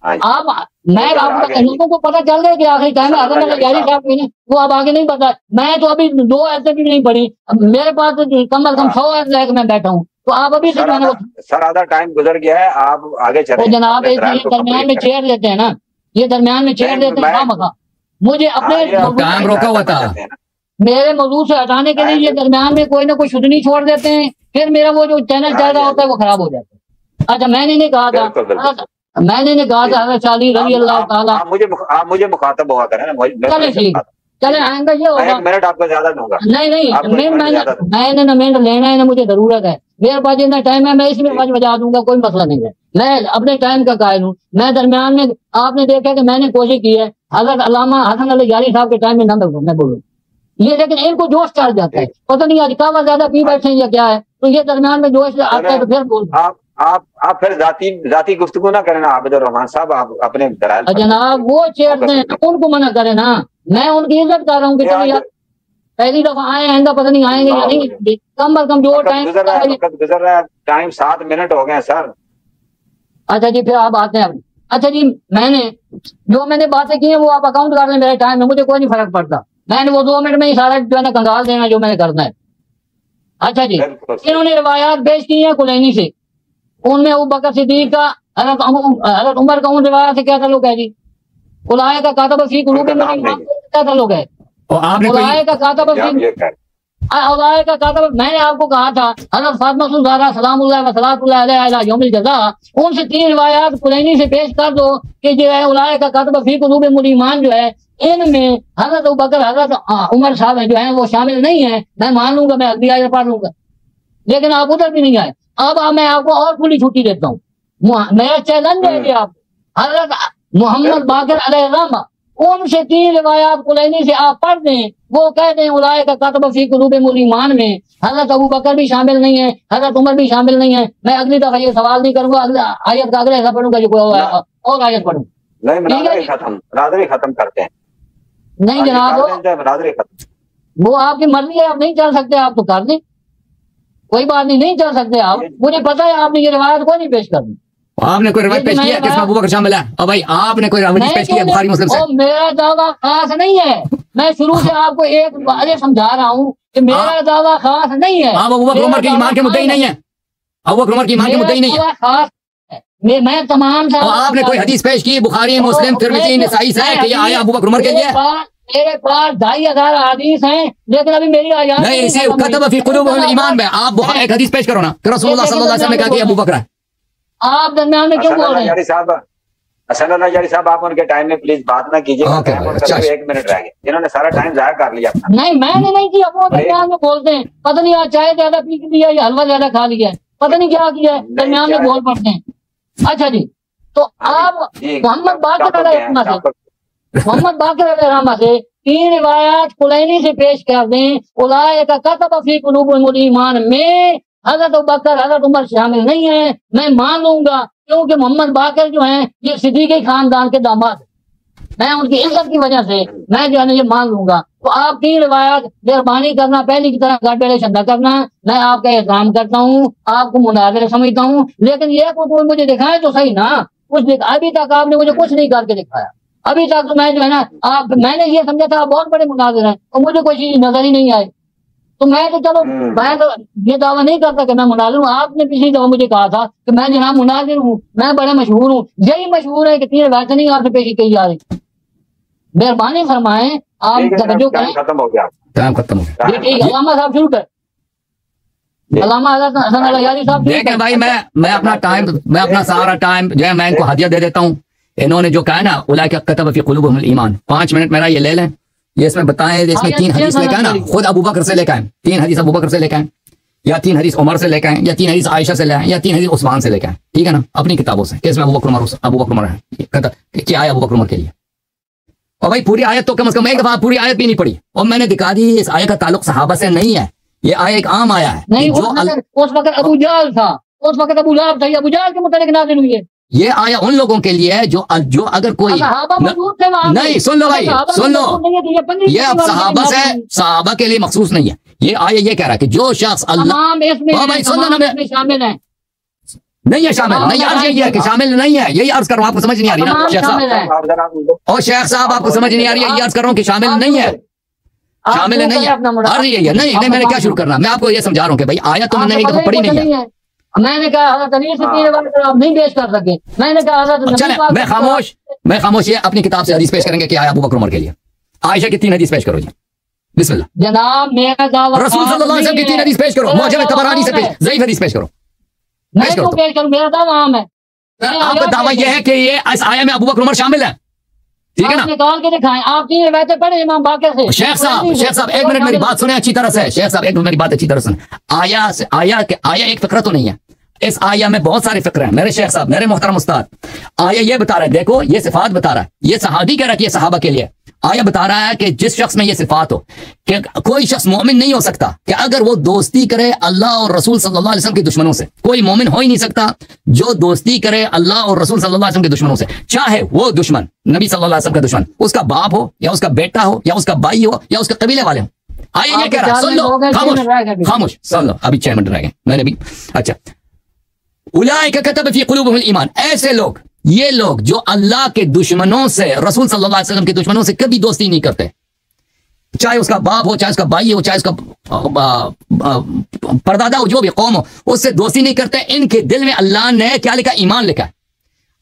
आप मैं आपको लोगों को पता चल गया कि आखिरी टाइम है। अगर मेरे यारी साहब ने वो अब आगे नहीं पता, मैं तो अभी 2 ऐसे भी नहीं पढ़ी, मेरे पास तो कम से कम 100 ऐसे लेकर मैं बैठा हूँ, तो आप अभी से सर आधा टाइम गुजर गया है, आप आगे चले। तो जनाब दरमियान में चेयर देते हैं ना, ये दरमियान में चेयर देते हैं ना, मुझे अपने टाइम रोका हुआ था, मेरे मौजूद से हटाने के लिए ये दरमियान में कोई ना कोई शुद्धनी छोड़ देते हैं, फिर मेरा वो जो चैनल चल रहा होता है वो खराब हो जाता है। अच्छा, मैंने नहीं कहा था हज़रत अली रज़ी अल्लाह ताला, आप मुझे मुखातब हुआ करें ना। चले ठीक, चले आएंगे, ये होगा। 1 मिनट आपको ज्यादा दूंगा। नहीं मैंने ना मिनट लेना है ना मुझे जरूरत है, मेरे पास जितना टाइम है मैं इसमें बजा दूंगा, कोई मसला नहीं है, मैं अपने टाइम का कायल हूँ। मैं दरमियान में आपने देखा कि मैंने कोशिश की है हज़रत अल्लामा हसन अली यारी साहब के टाइम में ना मैं बोलूँ ये, लेकिन इनको जोश चढ़ जाता है, पता नहीं आज कावा ज्यादा पी बैठे या क्या है, तो ये दरमियान में जोश आता है तो फिर बोल। आप फिर जाती गुफ्तगू ना करें ना आबिदुर रहमान साहब, आप अपने जनाब वो छेड़ते हैं उनको मना करें ना, मैं उनकी इज्जत कर रहा हूँ कि चलो यार पहली दफा आए हैं, पता नहीं आएंगे या नहीं, कम अज कम जो टाइम गुजर रहा है, टाइम 7 मिनट हो गए सर। अच्छा जी, फिर आप आते हैं। अच्छा जी, मैंने बातें की है वो आप अकाउंट कर लें मेरे टाइम में, मुझे कोई नहीं फर्क पड़ता, मैंने वो 2 मिनट में ही सारा जो है ना कंगाल देना जो मैंने करना है। अच्छा जी, इन्होंने रिवायात पेश की है कुलैनी से, उनमें अबू बकर सिद्दीक का हज़रत उमर का उन रिवायात से क्या ताल्लुक है जी? उलाए का कातब फी कुलूब क्या ताल्लुक है? उलाए का कातब उलाए का कातब, मैंने आपको कहा था हज़रत फातिमा ज़हरा सलामुल्लाह व सलातुल्लाह अलैहा यौमुल जज़ा, उनसे 3 रिवायात कुलैनी से पेश कर दो कि जो है उलाए का कातब फी कुलूब मुलीमान जो है इनमें हज़रत अबू बकर हज़रत उमर साहब जो है वो शामिल नहीं है। मैं मान लूंगा, मैं अगली आयत पढ़ लूंगा, लेकिन आप उधर भी नहीं आए। अब मैं आपको और खुली छुट्टी देता हूँ, मेरा चैलेंज है कि आप हज़रत मोहम्मद बाकर अलैहिस्सलाम उनसे 3 रिवायात कुलैनी से आप पढ़ दें, वो कहते हैं उलाए का कातब फी कुलूब मुलीमान में हज़रत अबू बकर भी शामिल नहीं है, हज़रत उमर भी शामिल नहीं है। मैं अगली दफा ये सवाल नहीं करूंगा, अगले आयत का अगले हिस्सा पढ़ूंगा जो कोई और आयत पढ़ूँ। नहीं, खत्म करते हैं। नहीं जनाब, वो आपकी मर्जी है, आप नहीं चल सकते, आप तो कर दें, कोई बात नहीं, नहीं चल सकते आप। मुझे पता है आपने ये रिवायत को नहीं पेश करनी। आपने कोई रिवायत पेश किया किसमें अबू बकर शामिल है? और भाई आपने कोई रिवायत पेश किया बुखारी मुस्लिम से? मेरा दावा खास नहीं है, मैं शुरू से आपको एक बात समझा रहा हूँ कि मेरा दावा खास नहीं है। आप अबू बकर उमर के ईमान के मुद्दे ही नहीं है, अबू बकर उमर के ईमान के मुद्दे ही नहीं है। खास मैं तमाम आपने कोई हदीस पेश की बुखारी मुस्लिम तिरमिज़ी नसाई से कि ये आया अबू बकर उमर के लिए? मेरे पास 2,500 हदीस हैं, लेकिन अभी मेरी आयात नहीं, इसे कतब फी कुलूबिहिल ईमान में आप एक हदीस पेश करो ना कि रसूलुल्लाह सल्लल्लाहु अलैहि वसल्लम ने कहा कि अबू बकर है। आप दरमियान में क्यों बोल रहे हैं? यारी साहब आप उनके टाइम में प्लीज बात ना कीजिए, 1 मिनट रह गए, इन्होंने सारा टाइम जाया कर लिया। नहीं, मैंने नहीं किया, वो दरमियान में बोलते हैं, पता नहीं आज चाय ज्यादा पी लिया या हलवा ज्यादा खा लिया, पता नहीं क्या किया है, दरमियान में बोल पड़ते हैं। अच्छा जी, तो आप मोहम्मद बाक़िर रहमा से 3 रिवायात कुलैनी से पेश कर दें, उलाइका कतब फी कुलूबिहिल ईमान में हजरत अबू बकर हजरत उमर शामिल नहीं है, मैं मान लूंगा, क्योंकि मोहम्मद बाक़िर जो हैं ये सिद्दीक़ी खानदान के दामाद, मैं उनकी इज्जत की वजह से मैं जो है ये मान लूंगा। तो आप 3 रिवायात मेहरबानी करना, पहली की तरह गड़बड़ेशन न करना, मैं आपका एहतराम करता हूँ, आपको मुनाज़िर समझता हूँ, लेकिन ये कोई मुझे दिखाए तो सही ना, कुछ अभी तक आपने मुझे कुछ नहीं करके दिखाया, अभी तक तो मैं जो है ना मैंने ये समझा था आप बहुत बड़े मुनाज़िर हैं और मुझे कोई चीज नजर ही नहीं आई, तो मैं तो चलो मैं तो ये दावा नहीं करता कि मैं मुनाज़िर हूँ। आपने पिछली दफा मुझे कहा था कि मैं जनाब मुनाज़िर हूँ, मैं बड़ा मशहूर हूँ, यही मशहूर है कि 3 रिवायतें नहीं आपसे पेश की जा रही। मेहरबानी फरमाएं, आप तवज्जो करें। खत्म हो गया, टाइम खत्म हो गया। ठीक, अल्लामा साहब शुरू कर, अल्लामा हसन अल यारी साहब। देखें भाई, मैं अपना सारा टाइम जो है मैं इनको हदिया दे देता हूँ। इन्होंने जो कहा ना उलाइका कतब फी कुलूबिहिल ईमान, 5 मिनट मेरा ये ले लें, ये इसमें बताएं, इसमें 3 हदीस लेकर आए ना, खुद अबू बकर से लेकर आए, 3 हदीस अबू बकर से लेकर आए, या 3 हदीस उमर से लेकर आए, या 3 हदीस आयशा से ले आए, या 3 हदीस उस्मान से लेकर आए, ठीक है ना, अपनी किताबों से कि इसमें अबू बकर उमर है, क्या आया अबू बकर उमर के लिए। और भाई पूरी आयत तो कम से कम एक दफा पूरी आयत भी नहीं पढ़ी, और मैंने दिखा दी इस आयत का ताल्लुक सहाबा से नहीं है, ये आया एक आम आया है। नहीं, उस वक्त अबू जहल था, उस वक्त अबू लहब था, अबू जहल के मुतालिक नाज़िल हुई है। ये आया उन लोगों के लिए है जो अगर कोई नहीं, सुन लो भाई, सुन लो, ये अब सहाबा के लिए मखसूस नहीं है। ये आया ये कह रहा है कि जो शख्स अल्लाह भाई सुन लो ना, शामिल है नहीं है शामिल नहीं, अर्ज यही है कि शामिल नहीं है, यही अर्ज कर रहा हूँ, आपको समझ नहीं आ रही ना शेख साहब, और शेख साहब आपको समझ नहीं आ रही है, यही अर्ज कर रहा हूँ कि शामिल नहीं है, शामिल नहीं है, अर्ज यही है। नहीं, मैंने क्या शुरू करना, मैं आपको ये समझा रहा हूँ कि भाई आया तो मैंने एक दफा पढ़ी नहीं है। मैंने कहा हज़रत अली से 3 रिवायत आप नहीं पेश कर सके, मैंने कहा हज़रत मैं खामोश, ये अपनी किताब से हदीस पेश करेंगे कि आया अबू बकर उमर के लिए। आयशा की 3 हदीस पेश करो जी, बिस्मिल्लाह। जनाब मेरा दावा रसूल सल्लल्लाहु अलैहि वसल्लम की 3 हदीस पेश करो, मुअज्जम तबरानी से पेश, ज़ईफ हदीस पेश करो। मैं क्यों पेश करूं, मेरा दावा आम है। आपका दावा यह है कि ये इस आया में अबू बकर उमर शामिल है, ठीक है ना, निकाल के दिखाएं। आप 3 रिवायतें पढ़े इमाम बाक़िर से। शेख साहब 1 मिनट मेरी बात सुने अच्छी तरह से, शेख साहब 1 मिनट मेरी बात अच्छी तरह सुने। आया एक फिक्र तो नहीं है, इस आया में बहुत सारे फिक्र हैं मेरे शेख साहब, मेरे मोहतरम उस्ताद। आया ये बता रहा है, देखो ये सिफात बता रहा है, ये सहाबी कह रहा है कि ये सहाबा के लिए। आया बता रहा है कि जिस शख्स में ये सिफात हो कि कोई शख्स मोमिन नहीं हो सकता कि अगर वो दोस्ती करे अल्लाह और रसूल सल्लल्लाहु अलैहि वसल्लम के दुश्मनों से, कोई मोमिन हो ही नहीं सकता जो दोस्ती करे अल्लाह और रसूल सल्लल्लाहु अलैहि वसल्लम के दुश्मनों से, चाहे वो दुश्मन नबी सल्लल्लाहु अलैहि वसल्लम का दुश्मन उसका बाप हो या उसका बेटा हो या उसका भाई हो या उसके कबीले वाले हो। आया ये कह रहा है, सुन लो, खामोश सुन लो, अभी 6 मिनट रह गए मैंने भी। अच्छा, उलाइका कतब फी कुलूबिहिल ईमान, ऐसे लोग, ये लोग जो अल्लाह के दुश्मनों से रसूल सल्लल्लाहु अलैहि वसल्लम के दुश्मनों से कभी दोस्ती नहीं करते, चाहे उसका बाप हो, चाहे उसका भाई हो, चाहे उसका परदादा हो, जो भी कौम हो, उससे दोस्ती नहीं करते। इनके दिल में अल्लाह ने क्या लिखा, ईमान लिखा है।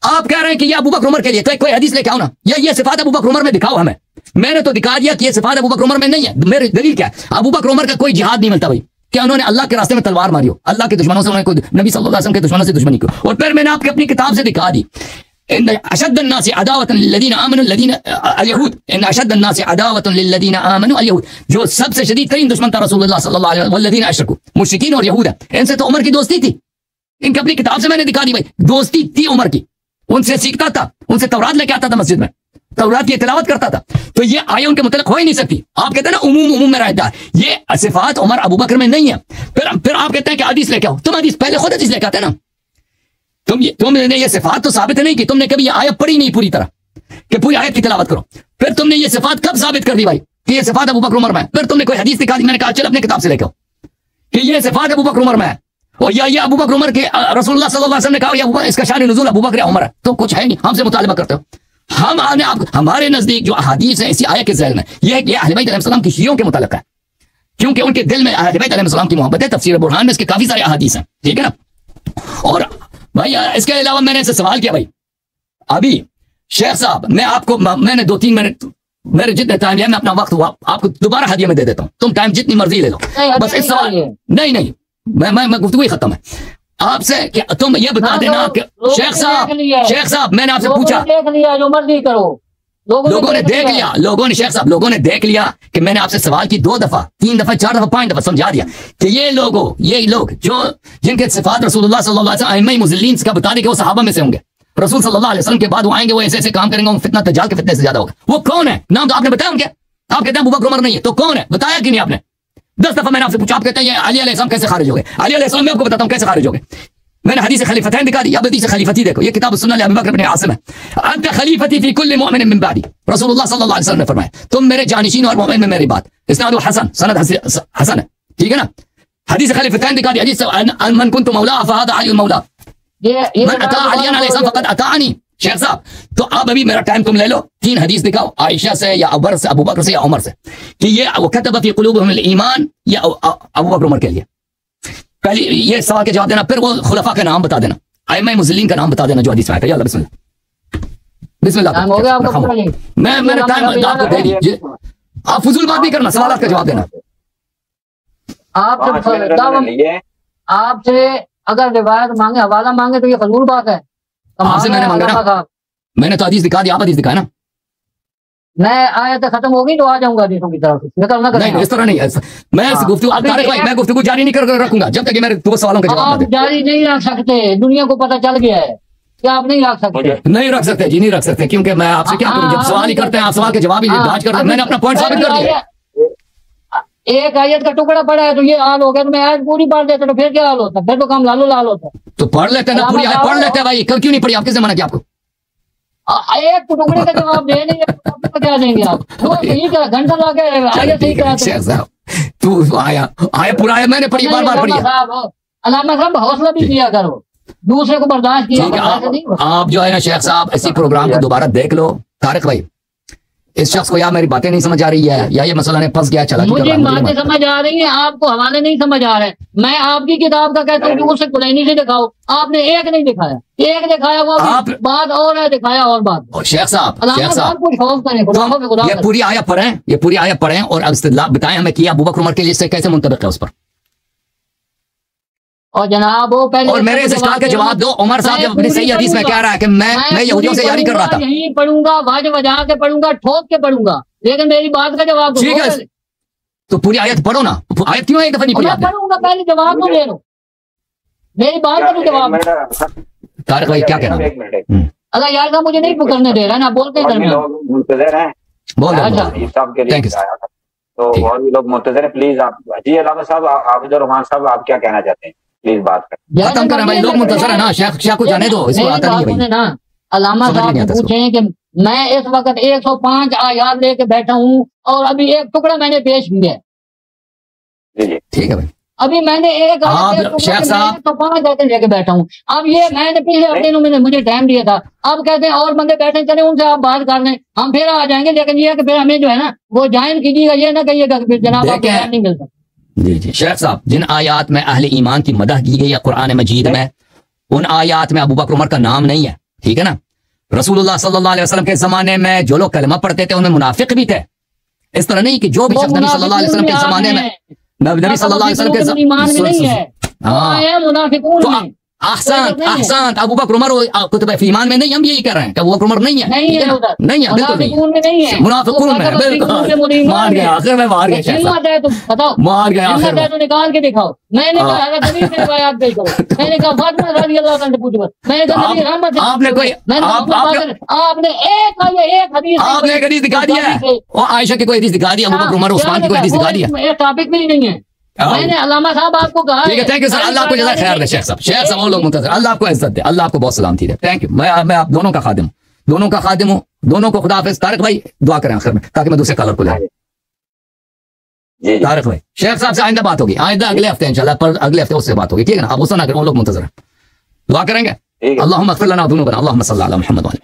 आप कह रहे हैं कि ये अबू बकर उमर के लिए, कोई हदीस लेके आओ ना, ये सिफात अबू बकर उमर में दिखाओ हमें। मैंने तो दिखा दिया कि ये सिफात अबू बकर उमर में नहीं है। मेरी दलील क्या है, अबू बकर उमर का कोई जिहाद नहीं मिलता भाई, क्या उन्होंने अल्लाह के रास्ते में तलवार मारी हो, अल्लाह के दुश्मनों से, उन्होंने नबी सल्लल्लाहु अलैहि वसल्लम के दुश्मनों से दुश्मनी की। और फिर मैंने आपकी अपनी किताब से दिखा दी, अशद्द अन्नास अदावतन लिल्लज़ीना आमनु अल-यहूद, अशद्द अन्नास अदावतन लिल्लज़ीना आमनु अल-यहूद, जो सबसे शदीद तरीन दुश्मन था रसूलुल्लाह सल्लल्लाहु अलैहि वसल्लम वल्लज़ीना अशरकू, मुशरिकीन और यहूद है, इनसे तो उमर की दोस्ती थी। इनकी अपनी किताब से मैंने दिखा दी भाई, दोस्ती थी उमर की, उनसे सीखता था, उनसे तौरात लेके आता था मस्जिद में, तौरात की तिलावत करता था। तो ये आया उनके मुतल्लिक हो ही नहीं सकती। आप कहते हैं ना उमूम में रहता है, ये सिफात उमर अबू बकर में नहीं है। फिर आप कहते हैं कि हदीस लेके आओ, तुम हदीस पहले खुद हदीस लेके आते ना, तुमने ये सिफात तो साबित नहीं की, तुमने कभी ये आयत पढ़ी नहीं पूरी तरह कि पूरी आयत की तिलावत करो। फिर तुमने ये सिफात कब साबित कर दी भाई कि ये सिफात अबू बकर उमर में है? फिर तुमने कोई हदीस दिखा दी, मैंने कहा चल अपने किताब से लेकर कि ये सिफात अबू बकर उमर में है, और या ये अबू बकर उमर के रसूलुल्लाह सल्लल्लाहु अलैहि वसल्लम ने कहा या इसका शान नुज़ूल अबू बकर उमर है, तो कुछ है नहीं, हमसे मुतालिबा करते हो। हम आने आप हमारे नजदीक जो अहादीस है इसी आयत के ज़ैल में ये अहले बैत अलैहिस्सलाम की शियों के मुतालिक है, क्योंकि उनके दिल में अहले बैत अलैहिस्सलाम की मोहब्बत है। तफसीर बुरहान में इसके काफी सारे अहादीस हैं, ठीक है ना। और भाई इसके अलावा मैंने इससे सवाल किया, भाई अभी शेख साहब मैं आपको मैंने 2-3 मिनट मेरे जितने टाइम है मैं अपना वक्त हुआ आपको दोबारा हदिया में दे देता हूँ, तुम टाइम जितनी मर्जी ले लो। बस इस सवाल नहीं मैं गुफ्तगू ही खत्म है आपसे कि तुम ये बता देना कि शेख साहब मैंने आपसे पूछा, देख लिया जो मर्जी करो, लोगों ने देख लिया, लोगों ने शेख साहब लोगों ने देख लिया कि मैंने आपसे सवाल की 2 दफा 3 दफा 4 दफा 5 दफा समझा दिया कि ये लोग जो जिनके सिफात रसूलुल्लाह सल्लल्लाहु अलैहि वसल्लम अइम्मा मुज़ल्लिन का बता दें कि वो सहाबा में से होंगे, रसूल सल्लल्लाहु अलैहि वसल्लम के बाद वो आएंगे, वो ऐसे ऐसे काम करेंगे, वो फितना दज्जाल के फितने से ज्यादा होगा। वो कौन है? नाम तो आपने बताया उनके, आप कहते हैं अबू बकर उमर नहीं है, तो कौन है बताया कि नहीं आपने? 10 दफा मैंने आपसे पूछा, आप कहते हैं अली अलैहिस्सलाम कैसे खारिज हो गए? अली अलैहिस्सलाम मैं आपको बताता हूं कैसे खारिज हो गए। मैंने हदीस खलीफतैन दिखा दी, अब हदीस खलीफती देखो, ये किताब सुन्नह अबू बकर इब्न आसिम है। अंत खलीफती फी कुल्लि मुमिन मिन बादी, रसूलुल्लाह सल्लल्लाहु अलैहि वसल्लम ने फरमाया तुम मेरे जानिशीन और मोमिन में मेरी बात। इस्नाद हसन, सनद हसन है, ठीक है ना। हदीस खलीफतैन दिखा दी, हदीस मन कुन्तु मौला फहदा अली मौला, मन अता अली अलैहिस्सलाम फकद अतानी। शेख साहब तो अब अभी मेरा टाइम तुम ले लो, 3 हदीस दिखाओ आयशा से या अबर से, अबू बकर से या उमर से, कि ये वो कतब फी कुलूबिहिम ईमान या अबू बकर उमर के लिए। पहले ये सवाल के जवाब देना, फिर वो खुलफा का नाम बता देना, अइम्मा मुज़ल्लिन का नाम बता देना जो हदीस में आया था। या बिस्मिल्लाह हो गया आपका। मैंने टाइम आपको दे दी, आप फजूल बात नहीं करना, सवाल का जवाब देना। आपसे अगर रिवायत मांगे, हवाला मांगे तो ये फजूल बात है। आपसे मैंने मांगा ना, मैंने तो हदीस दिखा दी, आप हदीस दिखाए ना। मैं आयत खत्म होगी तो आ जाऊंगा हदीसों की तरफ, निकलना नहीं इस तरह नहीं है। मैं गुफ्तगू जारी नहीं कर रखूंगा जब तक कि मेरे 2 सवालों का जवाब आप जारी नहीं रख सकते, दुनिया को पता चल गया है कि आप नहीं रख सकते। नहीं रख सकते जी, नहीं रख सकते, क्योंकि मैं आपसे क्या करूं, जब सवाल ही करते हैं आप सवाल के जवाब ही जांच करते हैं। मैंने अपना पॉइंट साबित कर दिया। एक आयत का टुकड़ा पड़ा है तो ये हाल हो गया, तो मैं आयत पूरी पढ़ देता तो फिर क्या हाल होता? फिर तो काम लालो लाल होता। तो पढ़ लेते ना, पूरी आयत पढ़ लेते भाई, कल क्यों नहीं पढ़ी? आप किसने मना किया आपको? एक टुकड़े का जवाब दे नहीं है, क्या देंगे आप? तो सही करा, घंटा लगा आयत सही करा। तू आया पूरा आया, मैंने पढ़ी, बार पढ़ी। अल्लामा साहब हौसला भी किया करो, दूसरे को बर्दाश्त किया। आप जो है ना शेख साहब इसी प्रोग्राम को दोबारा देख लो। तारिक भाई इस शख्स को या मेरी बातें नहीं समझ आ रही है या ये मसला ने फंस गया, चला मुझे बातें समझ आ रही हैं, आपको हवाले नहीं समझ आ रहे। मैं आपकी किताब का कहता हूँ कि उसे कुलैनी से दिखाओ, आपने एक नहीं दिखाया, एक दिखाया वो बात और है, दिखाया और बात। शेख साहब कुछ खौफ करें, ये पूरी आयत पढ़ें, ये पूरी आयत पढ़ें और अब इस्तिदलाल बताएं हमें कि अबू बकर उमर के लिए इससे कैसे मुंतबिक है उस पर। और जनाब वो पहले और मेरे इस सवाल का जवाब दो। उमर साहब जब अपनी सही हदीस में कह रहा है कि मैं यहूदियों से यारी कर रहा था, यही पढ़ूंगा, वाज बजा के पढ़ूंगा, ठोक के पढ़ूंगा, लेकिन मेरी बात का जवाब ठीक है। तो पूरी आयत पढ़ो ना, आयत क्यों एक दफा नहीं पढ़ी? पढ़ूंगा, पहले जवाब तो ले लो, मेरी बात का जवाब। तारिक भाई क्या कहना? अगर यार का मुझे नहीं पकड़ने दे रहा ना, बोलते हैं तो और भी लोग मुंतज़िर हैं। प्लीज आप जी अल्लामा साहब, आबिदुर रहमान साहब, आप क्या कहना चाहते हैं? प्लीज बात करें, खत्म करें भाई, लोग मुंतज़िर है ना। शेख को जाने दो, इसको आता नहीं है भाई। अल्लामा साहब पूछे कि मैं इस वक्त 105 आयात लेके बैठा हूँ और अभी एक टुकड़ा मैंने पेश किया है। ठीक है भाई, अभी मैंने एक शेख साहब 105 आयतें लेके बैठा हूँ। अब ये मैंने पिछले हफ्ते में मुझे टाइम दिया था, अब कहते हैं और बंदे बैठे, चले उनसे आप बात कर लें, हम फिर आ जाएंगे। लेकिन ये कि फिर हमें जो है ना वो जायन कीजिएगा, ये ना कहिएगा फिर जनाब आपको नहीं मिलता। जी शेख साहब, जिन आयात में अहले ईमान की मदह की गई है कुरान मजीद में, उन आयात में अबू बकर उमर का नाम नहीं है, ठीक है ना। रसूलुल्लाह सल्लल्लाहु अलैहि वसल्लम के जमाने में जो लोग कलमा पढ़ते थे उनमें मुनाफिक भी थे। इस तरह नहीं कि जो भी शख्स नबी सल्लल्लाहु अलैहि वसल्लम के जमाने में नबी सल्लल्लाहु अलैहि वसल्लम के ईमान में नहीं है, मुनाफिकून में। अहसान अबू बकर उमर कुतुब ईमान में नहीं, हम यही कह रहे हैं कि अबू बकर उमर नहीं है, नहीं है, बिल्कुल नहीं है, मुनाफिकून में बिल्कुल। मार गया आखिर में, मार गया, बताओ मार गया आखिर में, तो निकाल के दिखाओ। मैंने कहा रिवायत पेश करो, मैंने कहा फातिमा रज़ी अल्लाह अन्हा से पूछो, मैंने कहा नबी रहमत, आपने कोई आपने एक हदीस दिखा दिया है, और आयशा की कोई हदीस दिखा दी, अबू बकर उमर उस्मान की कोई हदीस दिखा दिया, टॉपिक में ही नहीं है। मैंने अल्लामा साहब आपको कहा, ठीक है, थैंक यू सर, अल्लाह आपको जज़ा खैर दे। शेख साहब वो लोग मुंतज़िर, अल्लाह आपको इज्जत दे, अल्लाह आपको बहुत सलामती दे। Thank you. मैं आप दोनों का खादिम हूँ, दोनों को खुदा हाफिज। तारिक भाई दुआ करें आखिर में ताकि मैं दूसरे कॉलर को ले। तारिक भाई शेख साहब से आइंदा बात होगी, आइंदा अगले हफ्ते इंशाल्लाह, पर अगले हफ्ते उससे बात होगी, ठीक है ना? आप गुस्सा ना करें, वो लोग मुंतजर हैं, दुआ करेंगे। अल्लाहुम्मा अग़फिर लना दुनूबना, अल्लाहुम्मा सल्ली अला मुहम्मद।